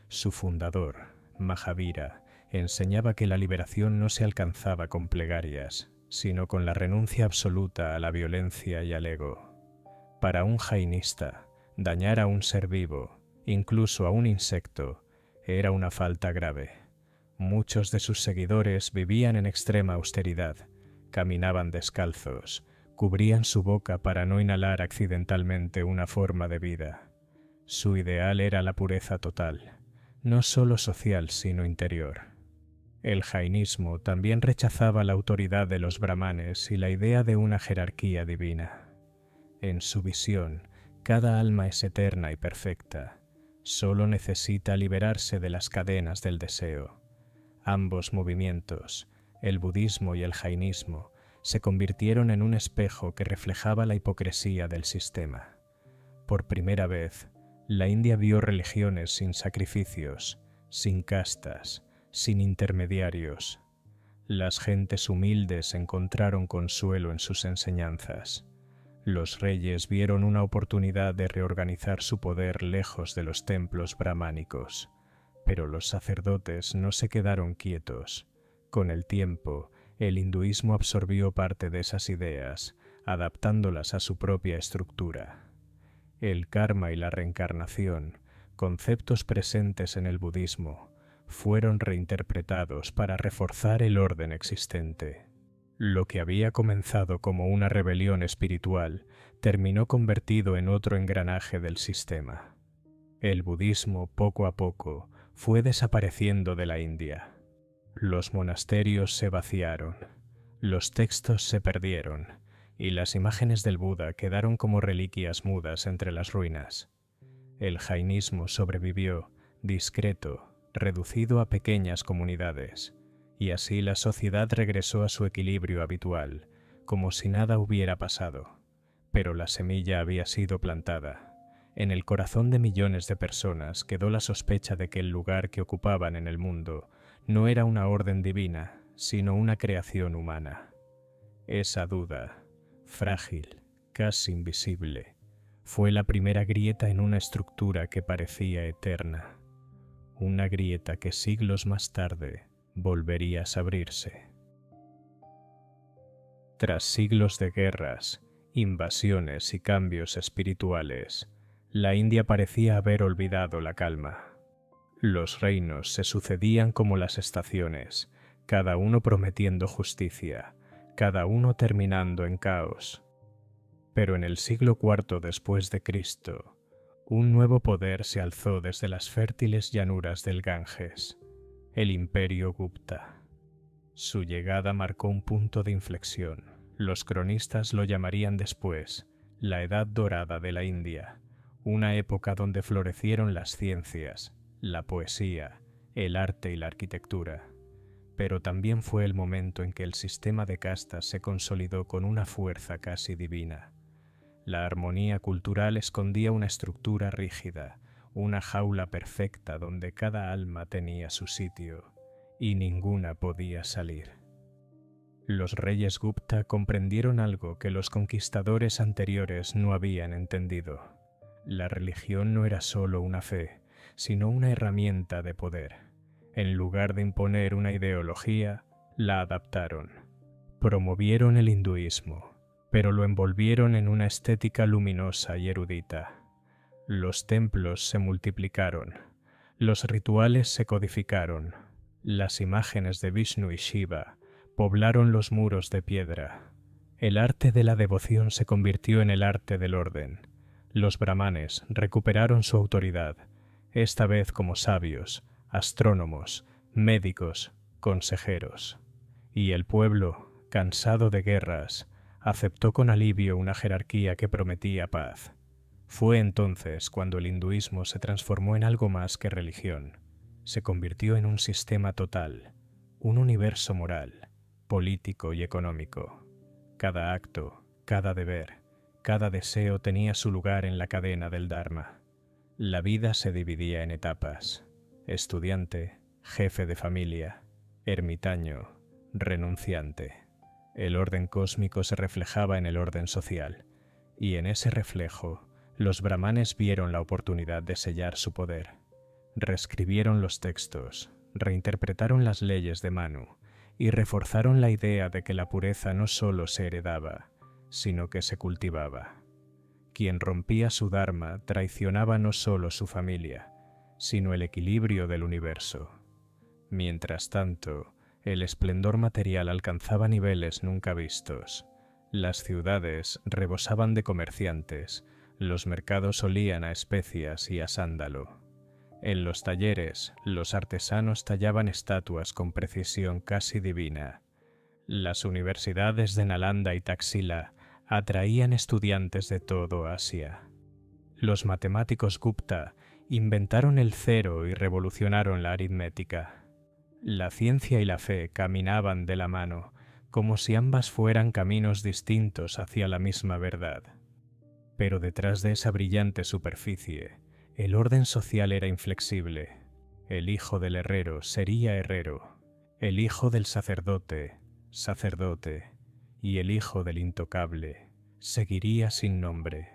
Su fundador, Mahavira, enseñaba que la liberación no se alcanzaba con plegarias, sino con la renuncia absoluta a la violencia y al ego. Para un jainista, dañar a un ser vivo, incluso a un insecto, era una falta grave. Muchos de sus seguidores vivían en extrema austeridad, caminaban descalzos, cubrían su boca para no inhalar accidentalmente una forma de vida. Su ideal era la pureza total, no solo social sino interior. El jainismo también rechazaba la autoridad de los brahmanes y la idea de una jerarquía divina. En su visión, cada alma es eterna y perfecta, solo necesita liberarse de las cadenas del deseo. Ambos movimientos, el budismo y el jainismo, se convirtieron en un espejo que reflejaba la hipocresía del sistema. Por primera vez, la India vio religiones sin sacrificios, sin castas, sin intermediarios. Las gentes humildes encontraron consuelo en sus enseñanzas. Los reyes vieron una oportunidad de reorganizar su poder lejos de los templos brahmánicos, pero los sacerdotes no se quedaron quietos. Con el tiempo, el hinduismo absorbió parte de esas ideas, adaptándolas a su propia estructura. El karma y la reencarnación, conceptos presentes en el budismo, fueron reinterpretados para reforzar el orden existente. Lo que había comenzado como una rebelión espiritual terminó convertido en otro engranaje del sistema. El budismo, poco a poco, fue desapareciendo de la India. Los monasterios se vaciaron, los textos se perdieron, y las imágenes del Buda quedaron como reliquias mudas entre las ruinas. El jainismo sobrevivió, discreto, reducido a pequeñas comunidades, y así la sociedad regresó a su equilibrio habitual, como si nada hubiera pasado. Pero la semilla había sido plantada. En el corazón de millones de personas quedó la sospecha de que el lugar que ocupaban en el mundo no era una orden divina, sino una creación humana. Esa duda, frágil, casi invisible, fue la primera grieta en una estructura que parecía eterna. Una grieta que siglos más tarde volvería a abrirse. Tras siglos de guerras, invasiones y cambios espirituales, la India parecía haber olvidado la calma. Los reinos se sucedían como las estaciones, cada uno prometiendo justicia, cada uno terminando en caos. Pero en el siglo IV después de Cristo, un nuevo poder se alzó desde las fértiles llanuras del Ganges, el Imperio Gupta. Su llegada marcó un punto de inflexión. Los cronistas lo llamarían después la Edad Dorada de la India, una época donde florecieron las ciencias, la poesía, el arte y la arquitectura. Pero también fue el momento en que el sistema de castas se consolidó con una fuerza casi divina. La armonía cultural escondía una estructura rígida, una jaula perfecta donde cada alma tenía su sitio y ninguna podía salir. Los reyes Gupta comprendieron algo que los conquistadores anteriores no habían entendido. La religión no era solo una fe, sino una herramienta de poder. En lugar de imponer una ideología, la adaptaron. Promovieron el hinduismo, pero lo envolvieron en una estética luminosa y erudita. Los templos se multiplicaron, los rituales se codificaron, las imágenes de Vishnu y Shiva poblaron los muros de piedra. El arte de la devoción se convirtió en el arte del orden. Los brahmanes recuperaron su autoridad, esta vez como sabios, astrónomos, médicos, consejeros. Y el pueblo, cansado de guerras, aceptó con alivio una jerarquía que prometía paz. Fue entonces cuando el hinduismo se transformó en algo más que religión. Se convirtió en un sistema total, un universo moral, político y económico. Cada acto, cada deber, Cada deseo tenía su lugar en la cadena del Dharma. La vida se dividía en etapas: estudiante, jefe de familia, ermitaño, renunciante. El orden cósmico se reflejaba en el orden social, y en ese reflejo los brahmanes vieron la oportunidad de sellar su poder. Reescribieron los textos, reinterpretaron las leyes de Manu y reforzaron la idea de que la pureza no solo se heredaba, sino que se cultivaba. Quien rompía su dharma traicionaba no solo su familia, sino el equilibrio del universo. Mientras tanto, el esplendor material alcanzaba niveles nunca vistos. Las ciudades rebosaban de comerciantes, los mercados olían a especias y a sándalo. En los talleres, los artesanos tallaban estatuas con precisión casi divina. Las universidades de Nalanda y Taxila atraían estudiantes de todo Asia. Los matemáticos Gupta inventaron el cero y revolucionaron la aritmética. La ciencia y la fe caminaban de la mano, como si ambas fueran caminos distintos hacia la misma verdad. Pero detrás de esa brillante superficie, el orden social era inflexible. El hijo del herrero sería herrero, el hijo del sacerdote, sacerdote, y el hijo del intocable seguiría sin nombre.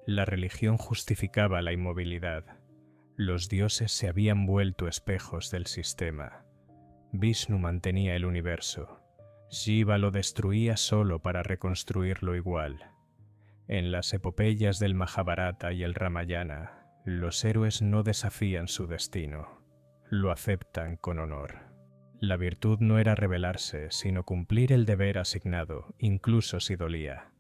La religión justificaba la inmovilidad. Los dioses se habían vuelto espejos del sistema. Vishnu mantenía el universo. Shiva lo destruía solo para reconstruirlo igual. En las epopeyas del Mahabharata y el Ramayana, los héroes no desafían su destino, lo aceptan con honor. La virtud no era rebelarse, sino cumplir el deber asignado, incluso si dolía.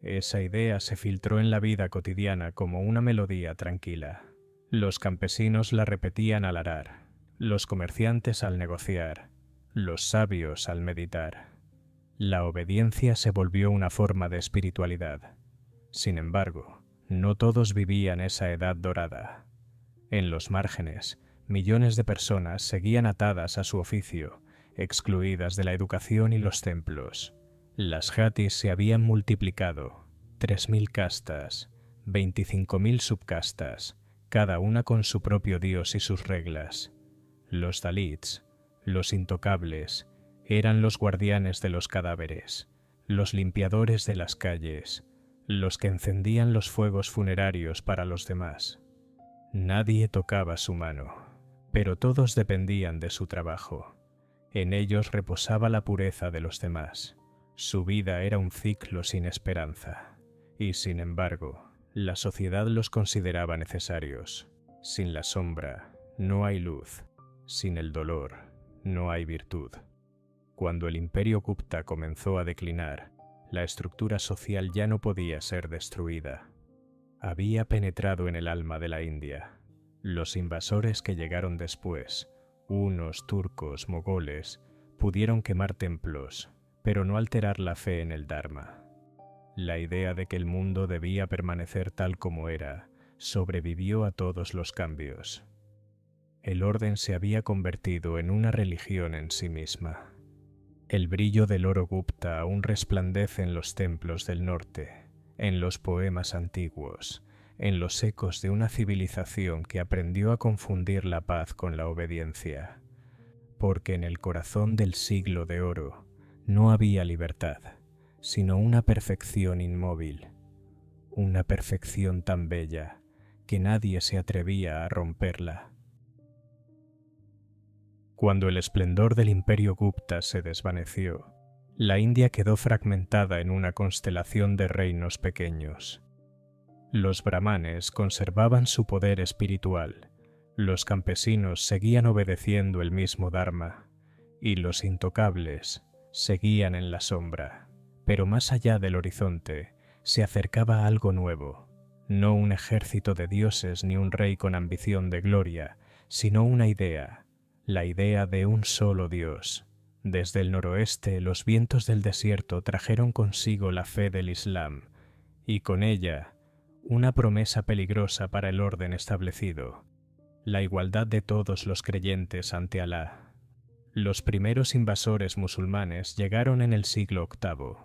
Esa idea se filtró en la vida cotidiana como una melodía tranquila. Los campesinos la repetían al arar, los comerciantes al negociar, los sabios al meditar. La obediencia se volvió una forma de espiritualidad. Sin embargo, no todos vivían esa edad dorada. En los márgenes, millones de personas seguían atadas a su oficio, excluidas de la educación y los templos. Las jatis se habían multiplicado, 3.000 castas, 25.000 subcastas, cada una con su propio dios y sus reglas. Los dalits, los intocables, eran los guardianes de los cadáveres, los limpiadores de las calles, los que encendían los fuegos funerarios para los demás. Nadie tocaba su mano, pero todos dependían de su trabajo. En ellos reposaba la pureza de los demás. Su vida era un ciclo sin esperanza, y sin embargo, la sociedad los consideraba necesarios. Sin la sombra no hay luz, sin el dolor no hay virtud. Cuando el imperio Gupta comenzó a declinar, la estructura social ya no podía ser destruida. Había penetrado en el alma de la India. Los invasores que llegaron después, hunos, turcos, mogoles, pudieron quemar templos, pero no alterar la fe en el Dharma. La idea de que el mundo debía permanecer tal como era sobrevivió a todos los cambios. El orden se había convertido en una religión en sí misma. El brillo del oro Gupta aún resplandece en los templos del norte, en los poemas antiguos, en los ecos de una civilización que aprendió a confundir la paz con la obediencia. Porque en el corazón del siglo de oro no había libertad, sino una perfección inmóvil, una perfección tan bella que nadie se atrevía a romperla. Cuando el esplendor del imperio Gupta se desvaneció, la India quedó fragmentada en una constelación de reinos pequeños. Los brahmanes conservaban su poder espiritual, los campesinos seguían obedeciendo el mismo Dharma, y los intocables seguían en la sombra. Pero más allá del horizonte se acercaba algo nuevo, no un ejército de dioses ni un rey con ambición de gloria, sino una idea. La idea de un solo Dios. Desde el noroeste, los vientos del desierto trajeron consigo la fe del Islam, y con ella, una promesa peligrosa para el orden establecido, la igualdad de todos los creyentes ante Alá. Los primeros invasores musulmanes llegaron en el siglo VIII.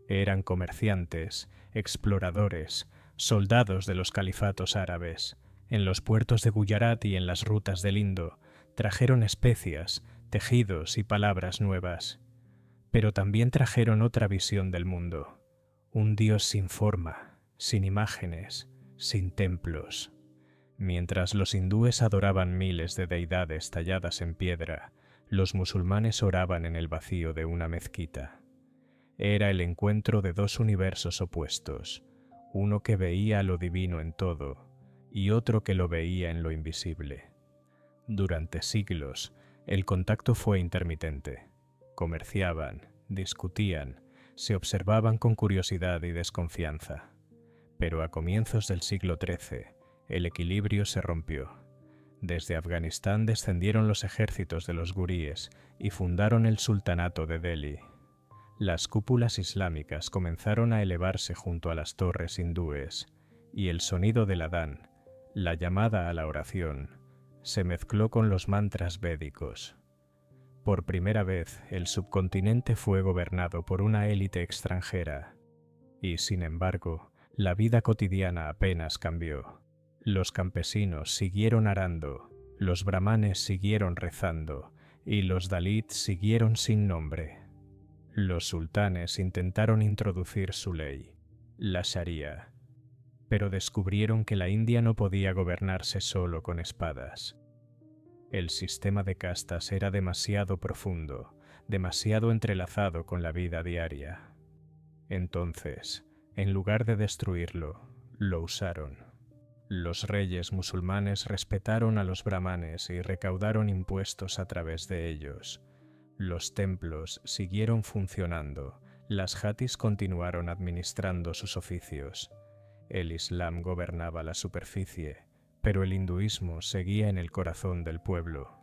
Eran comerciantes, exploradores, soldados de los califatos árabes. En los puertos de Guyarat y en las rutas del Indo trajeron especias, tejidos y palabras nuevas. Pero también trajeron otra visión del mundo. Un Dios sin forma, sin imágenes, sin templos. Mientras los hindúes adoraban miles de deidades talladas en piedra, los musulmanes oraban en el vacío de una mezquita. Era el encuentro de dos universos opuestos, uno que veía lo divino en todo y otro que lo veía en lo invisible. Durante siglos, el contacto fue intermitente. Comerciaban, discutían, se observaban con curiosidad y desconfianza. Pero a comienzos del siglo XIII, el equilibrio se rompió. Desde Afganistán descendieron los ejércitos de los guríes y fundaron el sultanato de Delhi. Las cúpulas islámicas comenzaron a elevarse junto a las torres hindúes, y el sonido del adán, la llamada a la oración, se mezcló con los mantras védicos. Por primera vez, el subcontinente fue gobernado por una élite extranjera, y sin embargo, la vida cotidiana apenas cambió. Los campesinos siguieron arando, los brahmanes siguieron rezando, y los dalits siguieron sin nombre. Los sultanes intentaron introducir su ley, la Sharia, pero descubrieron que la India no podía gobernarse solo con espadas. El sistema de castas era demasiado profundo, demasiado entrelazado con la vida diaria. Entonces, en lugar de destruirlo, lo usaron. Los reyes musulmanes respetaron a los brahmanes y recaudaron impuestos a través de ellos. Los templos siguieron funcionando, las jatis continuaron administrando sus oficios. El Islam gobernaba la superficie, pero el hinduismo seguía en el corazón del pueblo.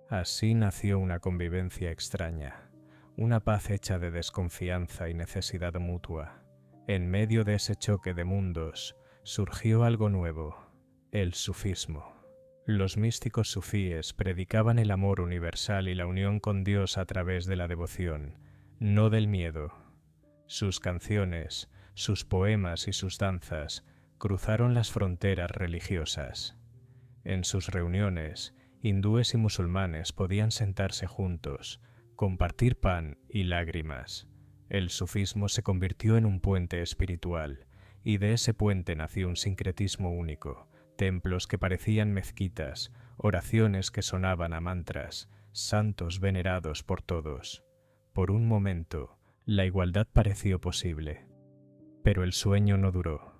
Así nació una convivencia extraña, una paz hecha de desconfianza y necesidad mutua. En medio de ese choque de mundos, surgió algo nuevo, el sufismo. Los místicos sufíes predicaban el amor universal y la unión con Dios a través de la devoción, no del miedo. Sus canciones, sus poemas y sus danzas cruzaron las fronteras religiosas. En sus reuniones, hindúes y musulmanes podían sentarse juntos, compartir pan y lágrimas. El sufismo se convirtió en un puente espiritual, y de ese puente nació un sincretismo único. Templos que parecían mezquitas, oraciones que sonaban a mantras, santos venerados por todos. Por un momento, la igualdad pareció posible. Pero el sueño no duró.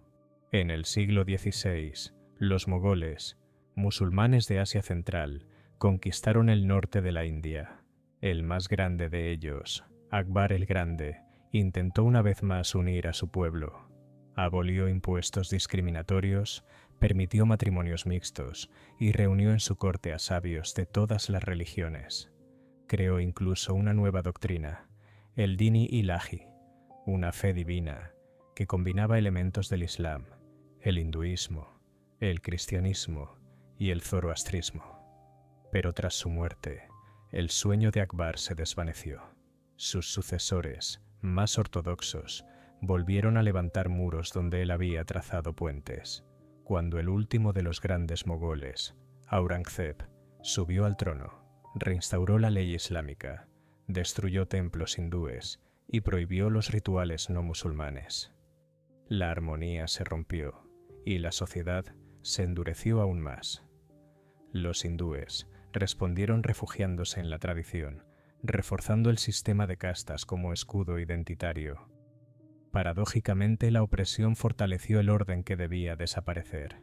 En el siglo XVI, los mogoles, musulmanes de Asia Central, conquistaron el norte de la India. El más grande de ellos, Akbar el Grande, intentó una vez más unir a su pueblo. Abolió impuestos discriminatorios, permitió matrimonios mixtos y reunió en su corte a sabios de todas las religiones. Creó incluso una nueva doctrina, el Dini Ilahi, una fe divina que combinaba elementos del Islam, el hinduismo, el cristianismo y el zoroastrismo. Pero tras su muerte, el sueño de Akbar se desvaneció. Sus sucesores, más ortodoxos, volvieron a levantar muros donde él había trazado puentes. Cuando el último de los grandes mogoles, Aurangzeb, subió al trono, reinstauró la ley islámica, destruyó templos hindúes y prohibió los rituales no musulmanes. La armonía se rompió y la sociedad se endureció aún más. Los hindúes respondieron refugiándose en la tradición, reforzando el sistema de castas como escudo identitario. Paradójicamente, la opresión fortaleció el orden que debía desaparecer.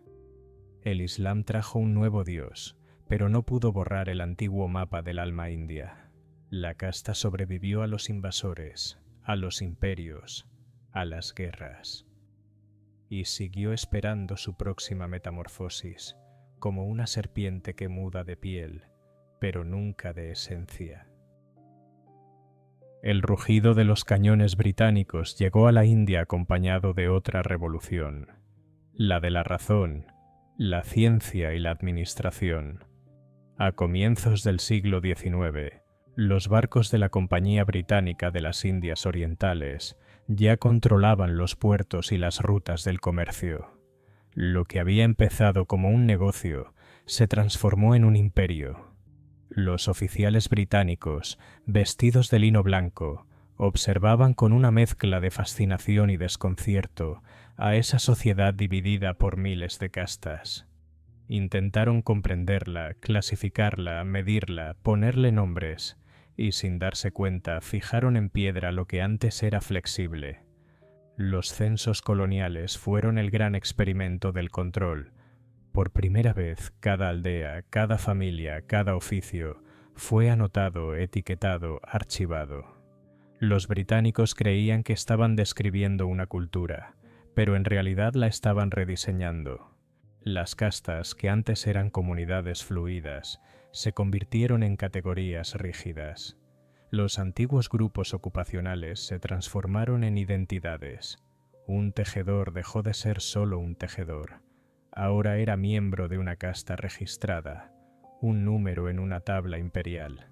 El Islam trajo un nuevo Dios, pero no pudo borrar el antiguo mapa del alma india. La casta sobrevivió a los invasores, a los imperios, a las guerras. Y siguió esperando su próxima metamorfosis, como una serpiente que muda de piel, pero nunca de esencia. El rugido de los cañones británicos llegó a la India acompañado de otra revolución, la de la razón, la ciencia y la administración. A comienzos del siglo XIX, los barcos de la Compañía Británica de las Indias Orientales Ya controlaban los puertos y las rutas del comercio. Lo que había empezado como un negocio se transformó en un imperio. Los oficiales británicos, vestidos de lino blanco, observaban con una mezcla de fascinación y desconcierto a esa sociedad dividida por miles de castas. Intentaron comprenderla, clasificarla, medirla, ponerle nombres, y sin darse cuenta fijaron en piedra lo que antes era flexible. Los censos coloniales fueron el gran experimento del control. Por primera vez, cada aldea, cada familia, cada oficio fue anotado, etiquetado, archivado. Los británicos creían que estaban describiendo una cultura, pero en realidad la estaban rediseñando. Las castas, que antes eran comunidades fluidas, se convirtieron en categorías rígidas. Los antiguos grupos ocupacionales se transformaron en identidades. Un tejedor dejó de ser solo un tejedor. Ahora era miembro de una casta registrada, un número en una tabla imperial.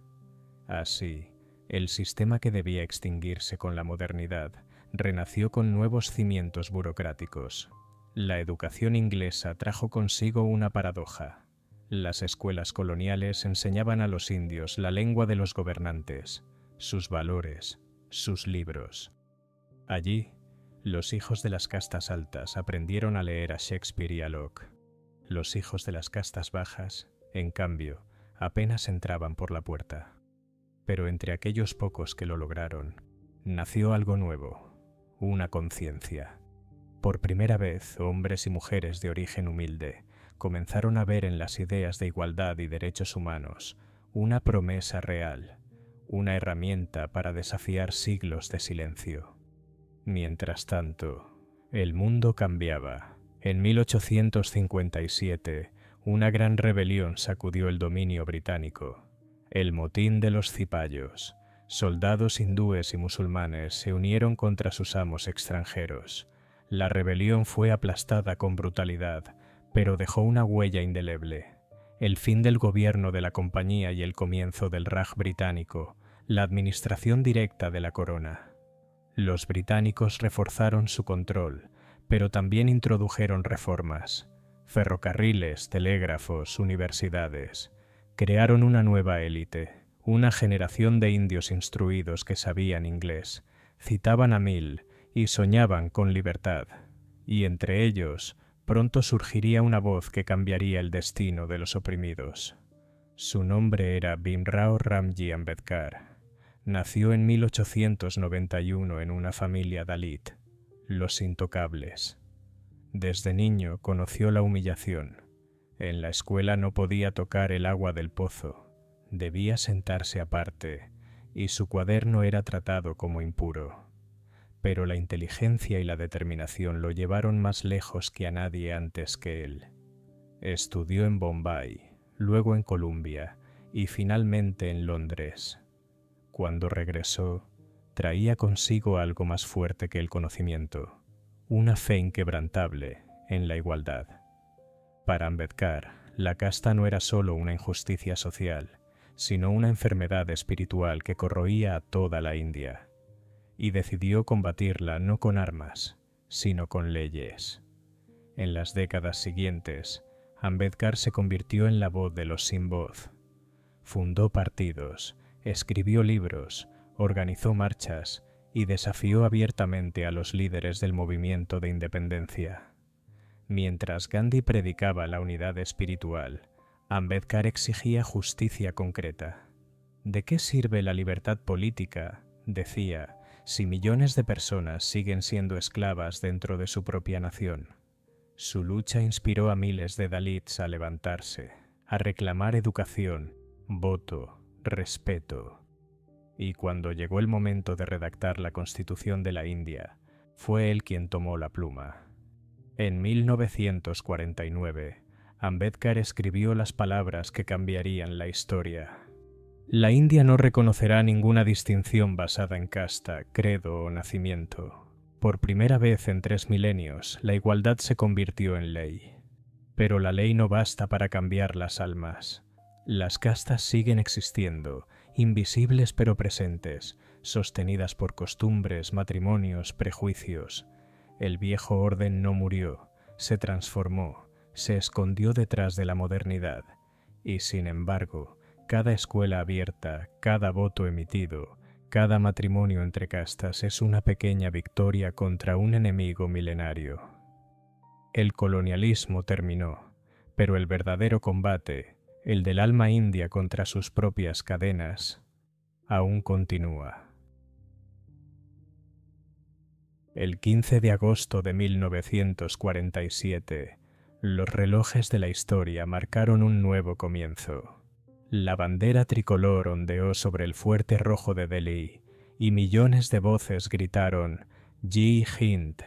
Así, el sistema que debía extinguirse con la modernidad renació con nuevos cimientos burocráticos. La educación inglesa trajo consigo una paradoja. Las escuelas coloniales enseñaban a los indios la lengua de los gobernantes, sus valores, sus libros. Allí, los hijos de las castas altas aprendieron a leer a Shakespeare y a Locke. Los hijos de las castas bajas, en cambio, apenas entraban por la puerta. Pero entre aquellos pocos que lo lograron, nació algo nuevo, una conciencia. Por primera vez, hombres y mujeres de origen humilde comenzaron a ver en las ideas de igualdad y derechos humanos una promesa real, una herramienta para desafiar siglos de silencio. Mientras tanto, el mundo cambiaba. En 1857, una gran rebelión sacudió el dominio británico. El motín de los cipayos. Soldados hindúes y musulmanes se unieron contra sus amos extranjeros. La rebelión fue aplastada con brutalidad, pero dejó una huella indeleble. El fin del gobierno de la compañía y el comienzo del Raj británico, la administración directa de la corona. Los británicos reforzaron su control, pero también introdujeron reformas. Ferrocarriles, telégrafos, universidades. Crearon una nueva élite, una generación de indios instruidos que sabían inglés, citaban a Mill y soñaban con libertad. Y entre ellos, pronto surgiría una voz que cambiaría el destino de los oprimidos. Su nombre era Bhimrao Ramji Ambedkar. Nació en 1891 en una familia dalit, los intocables. Desde niño conoció la humillación. En la escuela no podía tocar el agua del pozo, debía sentarse aparte, y su cuaderno era tratado como impuro. Pero la inteligencia y la determinación lo llevaron más lejos que a nadie antes que él. Estudió en Bombay, luego en Columbia y finalmente en Londres. Cuando regresó, traía consigo algo más fuerte que el conocimiento, una fe inquebrantable en la igualdad. Para Ambedkar, la casta no era solo una injusticia social, sino una enfermedad espiritual que corroía a toda la India, y decidió combatirla no con armas, sino con leyes. En las décadas siguientes, Ambedkar se convirtió en la voz de los sin voz. Fundó partidos, escribió libros, organizó marchas y desafió abiertamente a los líderes del movimiento de independencia. Mientras Gandhi predicaba la unidad espiritual, Ambedkar exigía justicia concreta. ¿De qué sirve la libertad política?, decía, si millones de personas siguen siendo esclavas dentro de su propia nación. Su lucha inspiró a miles de dalits a levantarse, a reclamar educación, voto, respeto. Y cuando llegó el momento de redactar la Constitución de la India, fue él quien tomó la pluma. En 1949, Ambedkar escribió las palabras que cambiarían la historia. La India no reconocerá ninguna distinción basada en casta, credo o nacimiento. Por primera vez en 3 milenios, la igualdad se convirtió en ley. Pero la ley no basta para cambiar las almas. Las castas siguen existiendo, invisibles pero presentes, sostenidas por costumbres, matrimonios, prejuicios. El viejo orden no murió, se transformó, se escondió detrás de la modernidad, y sin embargo, cada escuela abierta, cada voto emitido, cada matrimonio entre castas es una pequeña victoria contra un enemigo milenario. El colonialismo terminó, pero el verdadero combate, el del alma india contra sus propias cadenas, aún continúa. El 15 de agosto de 1947, los relojes de la historia marcaron un nuevo comienzo. La bandera tricolor ondeó sobre el fuerte rojo de Delhi y millones de voces gritaron «Jai Hind».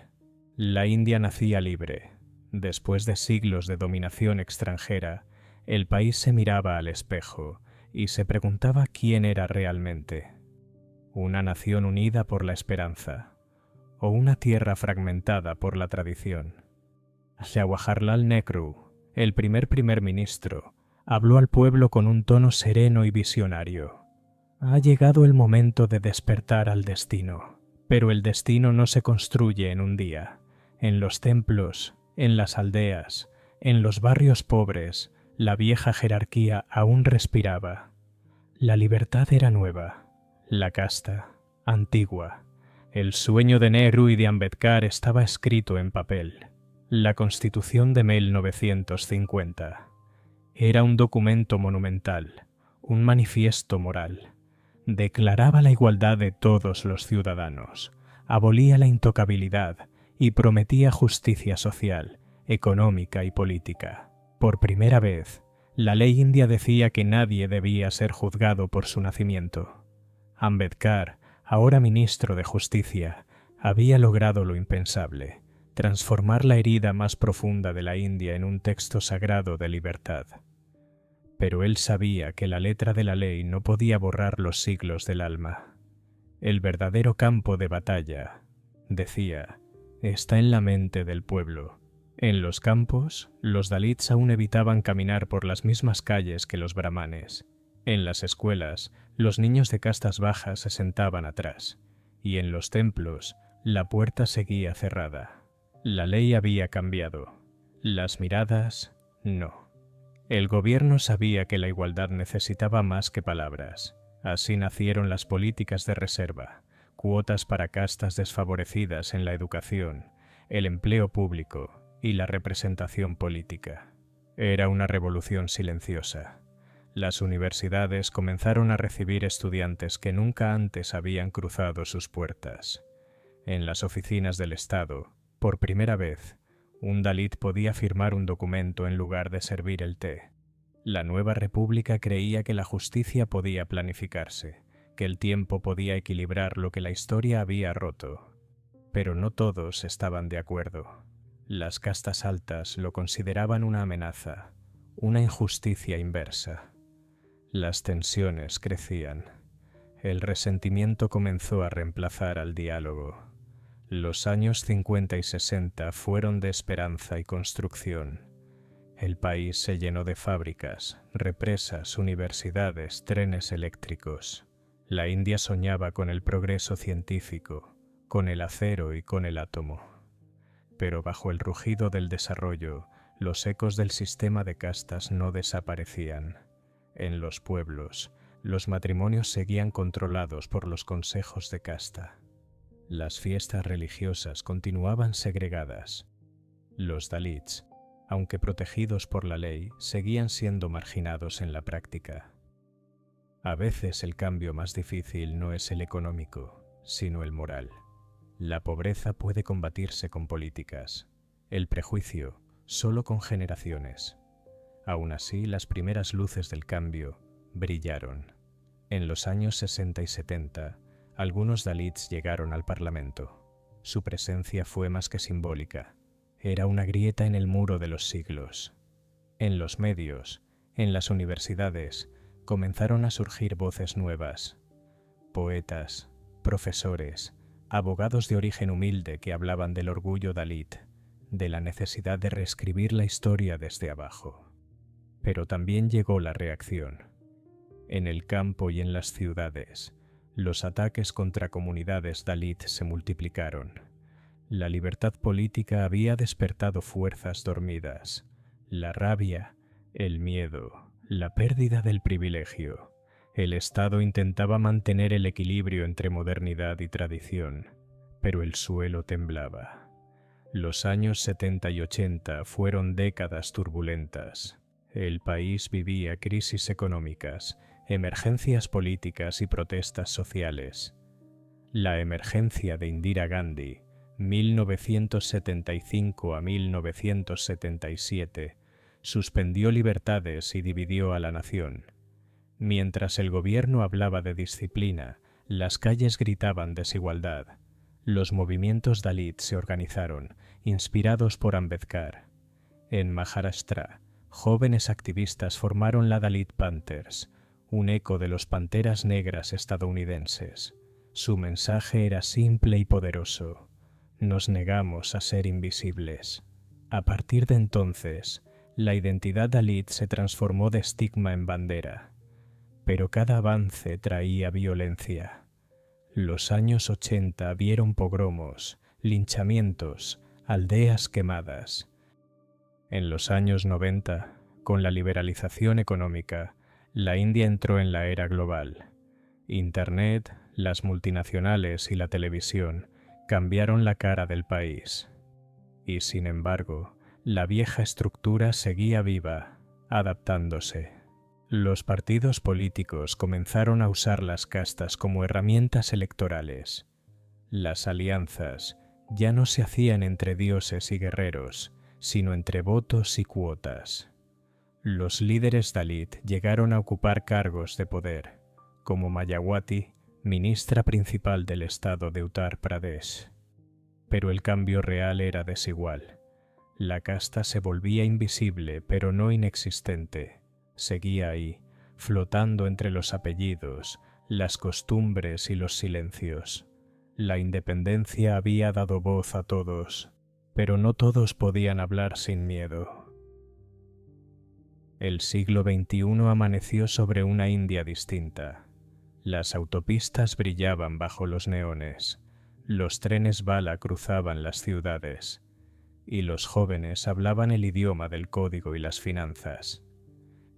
La India nacía libre. Después de siglos de dominación extranjera, el país se miraba al espejo y se preguntaba quién era realmente. ¿Una nación unida por la esperanza o una tierra fragmentada por la tradición? Jawaharlal Nehru, el primer ministro, habló al pueblo con un tono sereno y visionario. Ha llegado el momento de despertar al destino, pero el destino no se construye en un día. En los templos, en las aldeas, en los barrios pobres, la vieja jerarquía aún respiraba. La libertad era nueva, la casta, antigua. El sueño de Nehru y de Ambedkar estaba escrito en papel. La Constitución de 1950. Era un documento monumental, un manifiesto moral. Declaraba la igualdad de todos los ciudadanos, abolía la intocabilidad y prometía justicia social, económica y política. Por primera vez, la ley india decía que nadie debía ser juzgado por su nacimiento. Ambedkar, ahora ministro de Justicia, había logrado lo impensable, transformar la herida más profunda de la India en un texto sagrado de libertad. Pero él sabía que la letra de la ley no podía borrar los siglos del alma. El verdadero campo de batalla, decía, está en la mente del pueblo. En los campos, los dalits aún evitaban caminar por las mismas calles que los brahmanes. En las escuelas, los niños de castas bajas se sentaban atrás. Y en los templos, la puerta seguía cerrada. La ley había cambiado. Las miradas, no. El gobierno sabía que la igualdad necesitaba más que palabras. Así nacieron las políticas de reserva, cuotas para castas desfavorecidas en la educación, el empleo público y la representación política. Era una revolución silenciosa. Las universidades comenzaron a recibir estudiantes que nunca antes habían cruzado sus puertas. En las oficinas del Estado, por primera vez, un dalit podía firmar un documento en lugar de servir el té. La nueva república creía que la justicia podía planificarse, que el tiempo podía equilibrar lo que la historia había roto. Pero no todos estaban de acuerdo. Las castas altas lo consideraban una amenaza, una injusticia inversa. Las tensiones crecían. El resentimiento comenzó a reemplazar al diálogo. Los años 50 y 60 fueron de esperanza y construcción. El país se llenó de fábricas, represas, universidades, trenes eléctricos. La India soñaba con el progreso científico, con el acero y con el átomo. Pero bajo el rugido del desarrollo, los ecos del sistema de castas no desaparecían. En los pueblos, los matrimonios seguían controlados por los consejos de casta. Las fiestas religiosas continuaban segregadas. Los dalits, aunque protegidos por la ley, seguían siendo marginados en la práctica. A veces el cambio más difícil no es el económico, sino el moral. La pobreza puede combatirse con políticas, el prejuicio solo con generaciones. Aún así, las primeras luces del cambio brillaron. En los años 60 y 70, algunos dalits llegaron al Parlamento. Su presencia fue más que simbólica. Era una grieta en el muro de los siglos. En los medios, en las universidades, comenzaron a surgir voces nuevas. Poetas, profesores, abogados de origen humilde que hablaban del orgullo dalit, de la necesidad de reescribir la historia desde abajo. Pero también llegó la reacción. En el campo y en las ciudades, Los ataques contra comunidades Dalit se multiplicaron. La libertad política había despertado fuerzas dormidas. La rabia, el miedo, la pérdida del privilegio. El Estado intentaba mantener el equilibrio entre modernidad y tradición, pero el suelo temblaba. Los años 70 y 80 fueron décadas turbulentas. El país vivía crisis económicas, emergencias políticas y protestas sociales. La emergencia de Indira Gandhi, 1975 a 1977, suspendió libertades y dividió a la nación. Mientras el gobierno hablaba de disciplina, las calles gritaban desigualdad. Los movimientos Dalit se organizaron, inspirados por Ambedkar. En Maharashtra, jóvenes activistas formaron la Dalit Panthers, un eco de los Panteras Negras estadounidenses. Su mensaje era simple y poderoso: nos negamos a ser invisibles. A partir de entonces, la identidad Dalit se transformó de estigma en bandera. Pero cada avance traía violencia. Los años 80 vieron pogromos, linchamientos, aldeas quemadas. En los años 90, con la liberalización económica, la India entró en la era global. Internet, las multinacionales y la televisión cambiaron la cara del país. Y sin embargo, la vieja estructura seguía viva, adaptándose. Los partidos políticos comenzaron a usar las castas como herramientas electorales. Las alianzas ya no se hacían entre dioses y guerreros, sino entre votos y cuotas. Los líderes Dalit llegaron a ocupar cargos de poder, como Mayawati, ministra principal del estado de Uttar Pradesh. Pero el cambio real era desigual. La casta se volvía invisible, pero no inexistente. Seguía ahí, flotando entre los apellidos, las costumbres y los silencios. La independencia había dado voz a todos, pero no todos podían hablar sin miedo. El siglo XXI amaneció sobre una India distinta. Las autopistas brillaban bajo los neones, los trenes bala cruzaban las ciudades, y los jóvenes hablaban el idioma del código y las finanzas.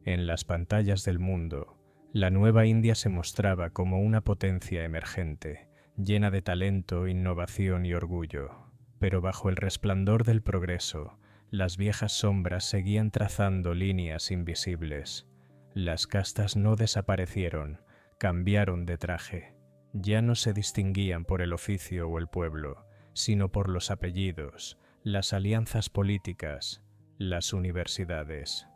En las pantallas del mundo, la nueva India se mostraba como una potencia emergente, llena de talento, innovación y orgullo. Pero bajo el resplandor del progreso, las viejas sombras seguían trazando líneas invisibles. Las castas no desaparecieron, cambiaron de traje. Ya no se distinguían por el oficio o el pueblo, sino por los apellidos, las alianzas políticas, las universidades.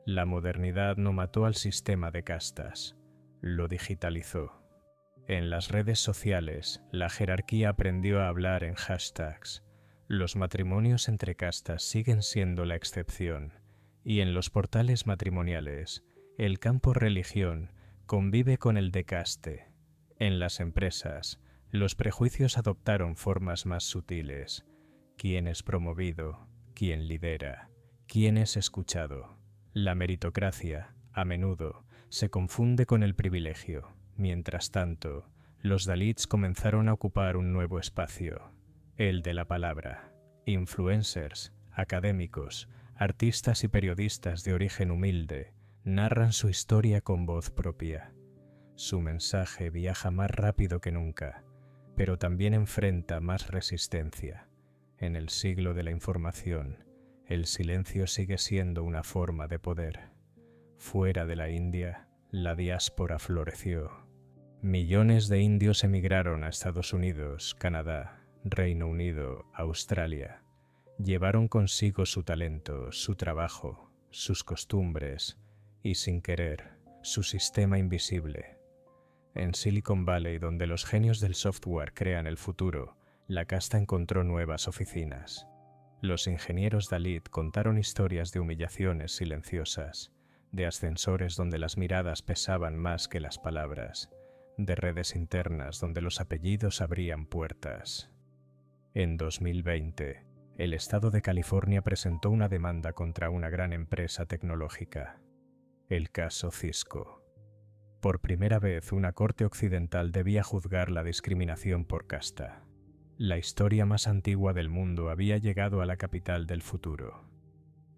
La modernidad no mató al sistema de castas, lo digitalizó. En las redes sociales, la jerarquía aprendió a hablar en hashtags. Los matrimonios entre castas siguen siendo la excepción, y en los portales matrimoniales, el campo religión convive con el de caste. En las empresas, los prejuicios adoptaron formas más sutiles. ¿Quién es promovido? ¿Quién lidera? ¿Quién es escuchado? La meritocracia, a menudo, se confunde con el privilegio. Mientras tanto, los Dalits comenzaron a ocupar un nuevo espacio, el de la palabra. Influencers, académicos, artistas y periodistas de origen humilde narran su historia con voz propia. Su mensaje viaja más rápido que nunca, pero también enfrenta más resistencia. En el siglo de la información, el silencio sigue siendo una forma de poder. Fuera de la India, la diáspora floreció. Millones de indios emigraron a Estados Unidos, Canadá, Reino Unido, Australia. Llevaron consigo su talento, su trabajo, sus costumbres y, sin querer, su sistema invisible. En Silicon Valley, donde los genios del software crean el futuro, la casta encontró nuevas oficinas. Los ingenieros Dalit contaron historias de humillaciones silenciosas, de ascensores donde las miradas pesaban más que las palabras, de redes internas donde los apellidos abrían puertas. En 2020, el estado de California presentó una demanda contra una gran empresa tecnológica, el caso Cisco. Por primera vez, una corte occidental debía juzgar la discriminación por casta. La historia más antigua del mundo había llegado a la capital del futuro.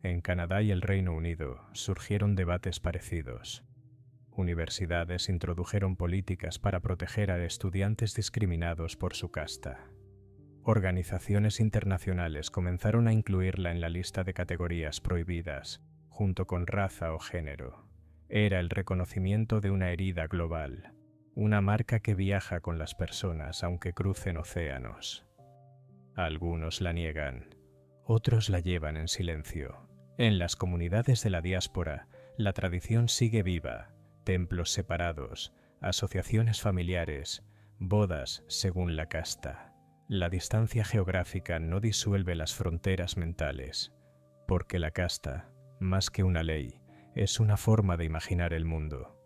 En Canadá y el Reino Unido surgieron debates parecidos. Universidades introdujeron políticas para proteger a estudiantes discriminados por su casta. Organizaciones internacionales comenzaron a incluirla en la lista de categorías prohibidas, junto con raza o género. Era el reconocimiento de una herida global, una marca que viaja con las personas aunque crucen océanos. Algunos la niegan, otros la llevan en silencio. En las comunidades de la diáspora, la tradición sigue viva, templos separados, asociaciones familiares, bodas según la casta. La distancia geográfica no disuelve las fronteras mentales, porque la casta, más que una ley, es una forma de imaginar el mundo.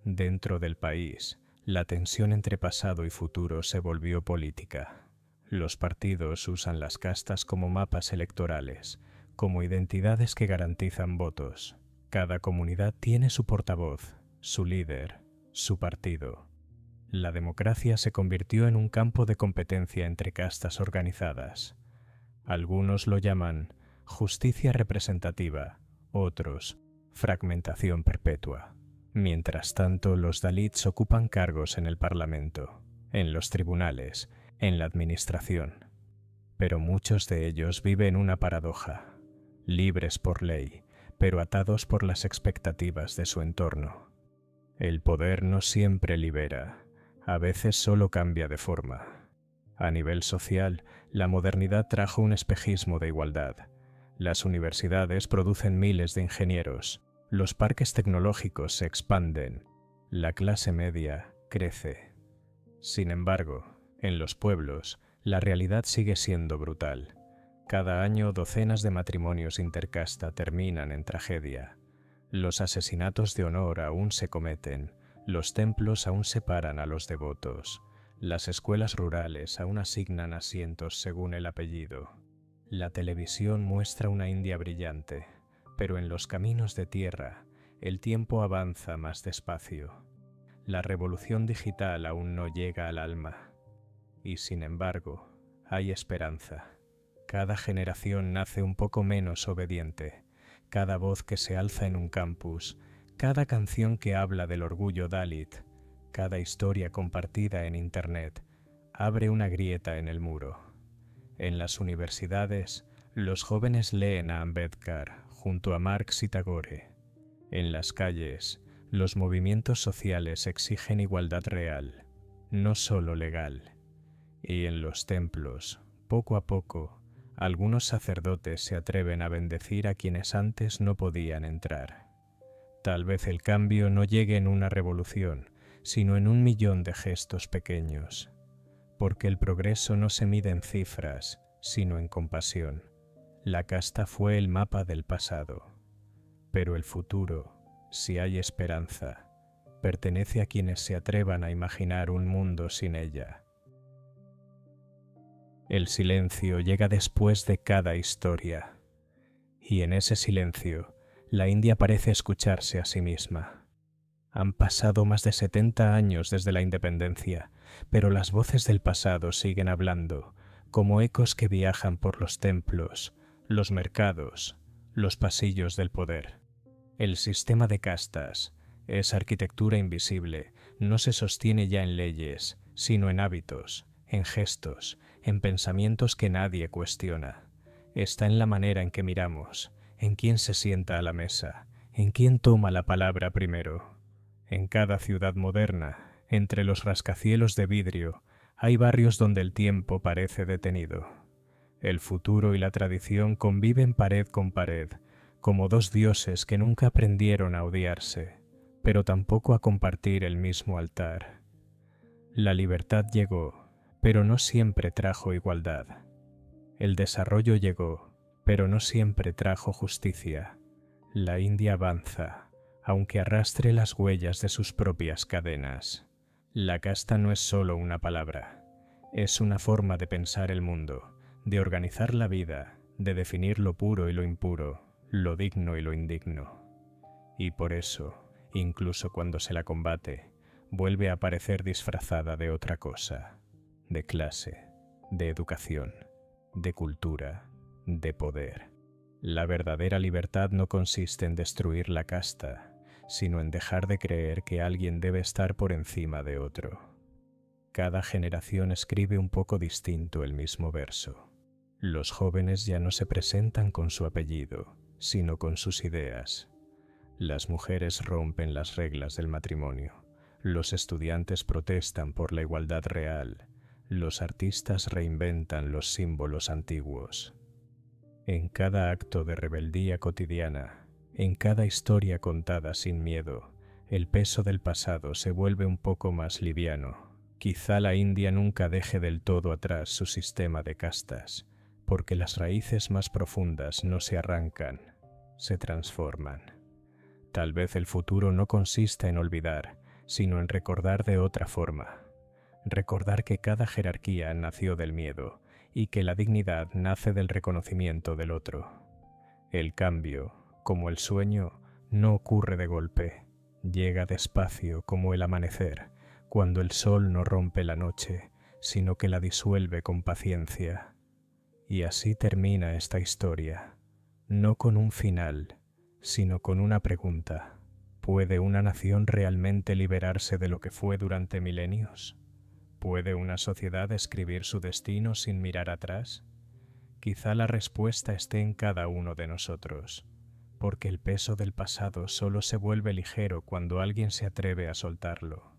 Dentro del país, la tensión entre pasado y futuro se volvió política. Los partidos usan las castas como mapas electorales, como identidades que garantizan votos. Cada comunidad tiene su portavoz, su líder, su partido. La democracia se convirtió en un campo de competencia entre castas organizadas. Algunos lo llaman justicia representativa, otros fragmentación perpetua. Mientras tanto, los Dalits ocupan cargos en el Parlamento, en los tribunales, en la administración. Pero muchos de ellos viven una paradoja, libres por ley, pero atados por las expectativas de su entorno. El poder no siempre libera, a veces solo cambia de forma. A nivel social, la modernidad trajo un espejismo de igualdad. Las universidades producen miles de ingenieros, los parques tecnológicos se expanden, la clase media crece. Sin embargo, en los pueblos, la realidad sigue siendo brutal. Cada año docenas de matrimonios intercasta terminan en tragedia. Los asesinatos de honor aún se cometen, los templos aún separan a los devotos, las escuelas rurales aún asignan asientos según el apellido. La televisión muestra una India brillante, pero en los caminos de tierra el tiempo avanza más despacio. La revolución digital aún no llega al alma. Y sin embargo, hay esperanza. Cada generación nace un poco menos obediente. Cada voz que se alza en un campus, cada canción que habla del orgullo Dalit, cada historia compartida en Internet, abre una grieta en el muro. En las universidades, los jóvenes leen a Ambedkar junto a Marx y Tagore. En las calles, los movimientos sociales exigen igualdad real, no solo legal. Y en los templos, poco a poco, algunos sacerdotes se atreven a bendecir a quienes antes no podían entrar. Tal vez el cambio no llegue en una revolución, sino en 1.000.000 de gestos pequeños, porque el progreso no se mide en cifras, sino en compasión. La casta fue el mapa del pasado, pero el futuro, si hay esperanza, pertenece a quienes se atrevan a imaginar un mundo sin ella. El silencio llega después de cada historia, y en ese silencio, la India parece escucharse a sí misma. Han pasado más de 70 años desde la independencia, pero las voces del pasado siguen hablando, como ecos que viajan por los templos, los mercados, los pasillos del poder. El sistema de castas, esa arquitectura invisible, no se sostiene ya en leyes, sino en hábitos, en gestos, en pensamientos que nadie cuestiona. Está en la manera en que miramos, en quién se sienta a la mesa, en quién toma la palabra primero. En cada ciudad moderna, entre los rascacielos de vidrio, hay barrios donde el tiempo parece detenido. El futuro y la tradición conviven pared con pared, como dos dioses que nunca aprendieron a odiarse, pero tampoco a compartir el mismo altar. La libertad llegó, pero no siempre trajo igualdad. El desarrollo llegó, pero no siempre trajo justicia. La India avanza, aunque arrastre las huellas de sus propias cadenas. La casta no es solo una palabra, es una forma de pensar el mundo, de organizar la vida, de definir lo puro y lo impuro, lo digno y lo indigno. Y por eso, incluso cuando se la combate, vuelve a aparecer disfrazada de otra cosa, de clase, de educación, de cultura, de poder. La verdadera libertad no consiste en destruir la casta, sino en dejar de creer que alguien debe estar por encima de otro. Cada generación escribe un poco distinto el mismo verso. Los jóvenes ya no se presentan con su apellido, sino con sus ideas. Las mujeres rompen las reglas del matrimonio. Los estudiantes protestan por la igualdad real. Los artistas reinventan los símbolos antiguos. En cada acto de rebeldía cotidiana, en cada historia contada sin miedo, el peso del pasado se vuelve un poco más liviano. Quizá la India nunca deje del todo atrás su sistema de castas, porque las raíces más profundas no se arrancan, se transforman. Tal vez el futuro no consista en olvidar, sino en recordar de otra forma. Recordar que cada jerarquía nació del miedo y que la dignidad nace del reconocimiento del otro. El cambio, como el sueño, no ocurre de golpe, llega despacio como el amanecer, cuando el sol no rompe la noche, sino que la disuelve con paciencia. Y así termina esta historia, no con un final, sino con una pregunta. ¿Puede una nación realmente liberarse de lo que fue durante milenios? ¿Puede una sociedad escribir su destino sin mirar atrás? Quizá la respuesta esté en cada uno de nosotros, porque el peso del pasado solo se vuelve ligero cuando alguien se atreve a soltarlo.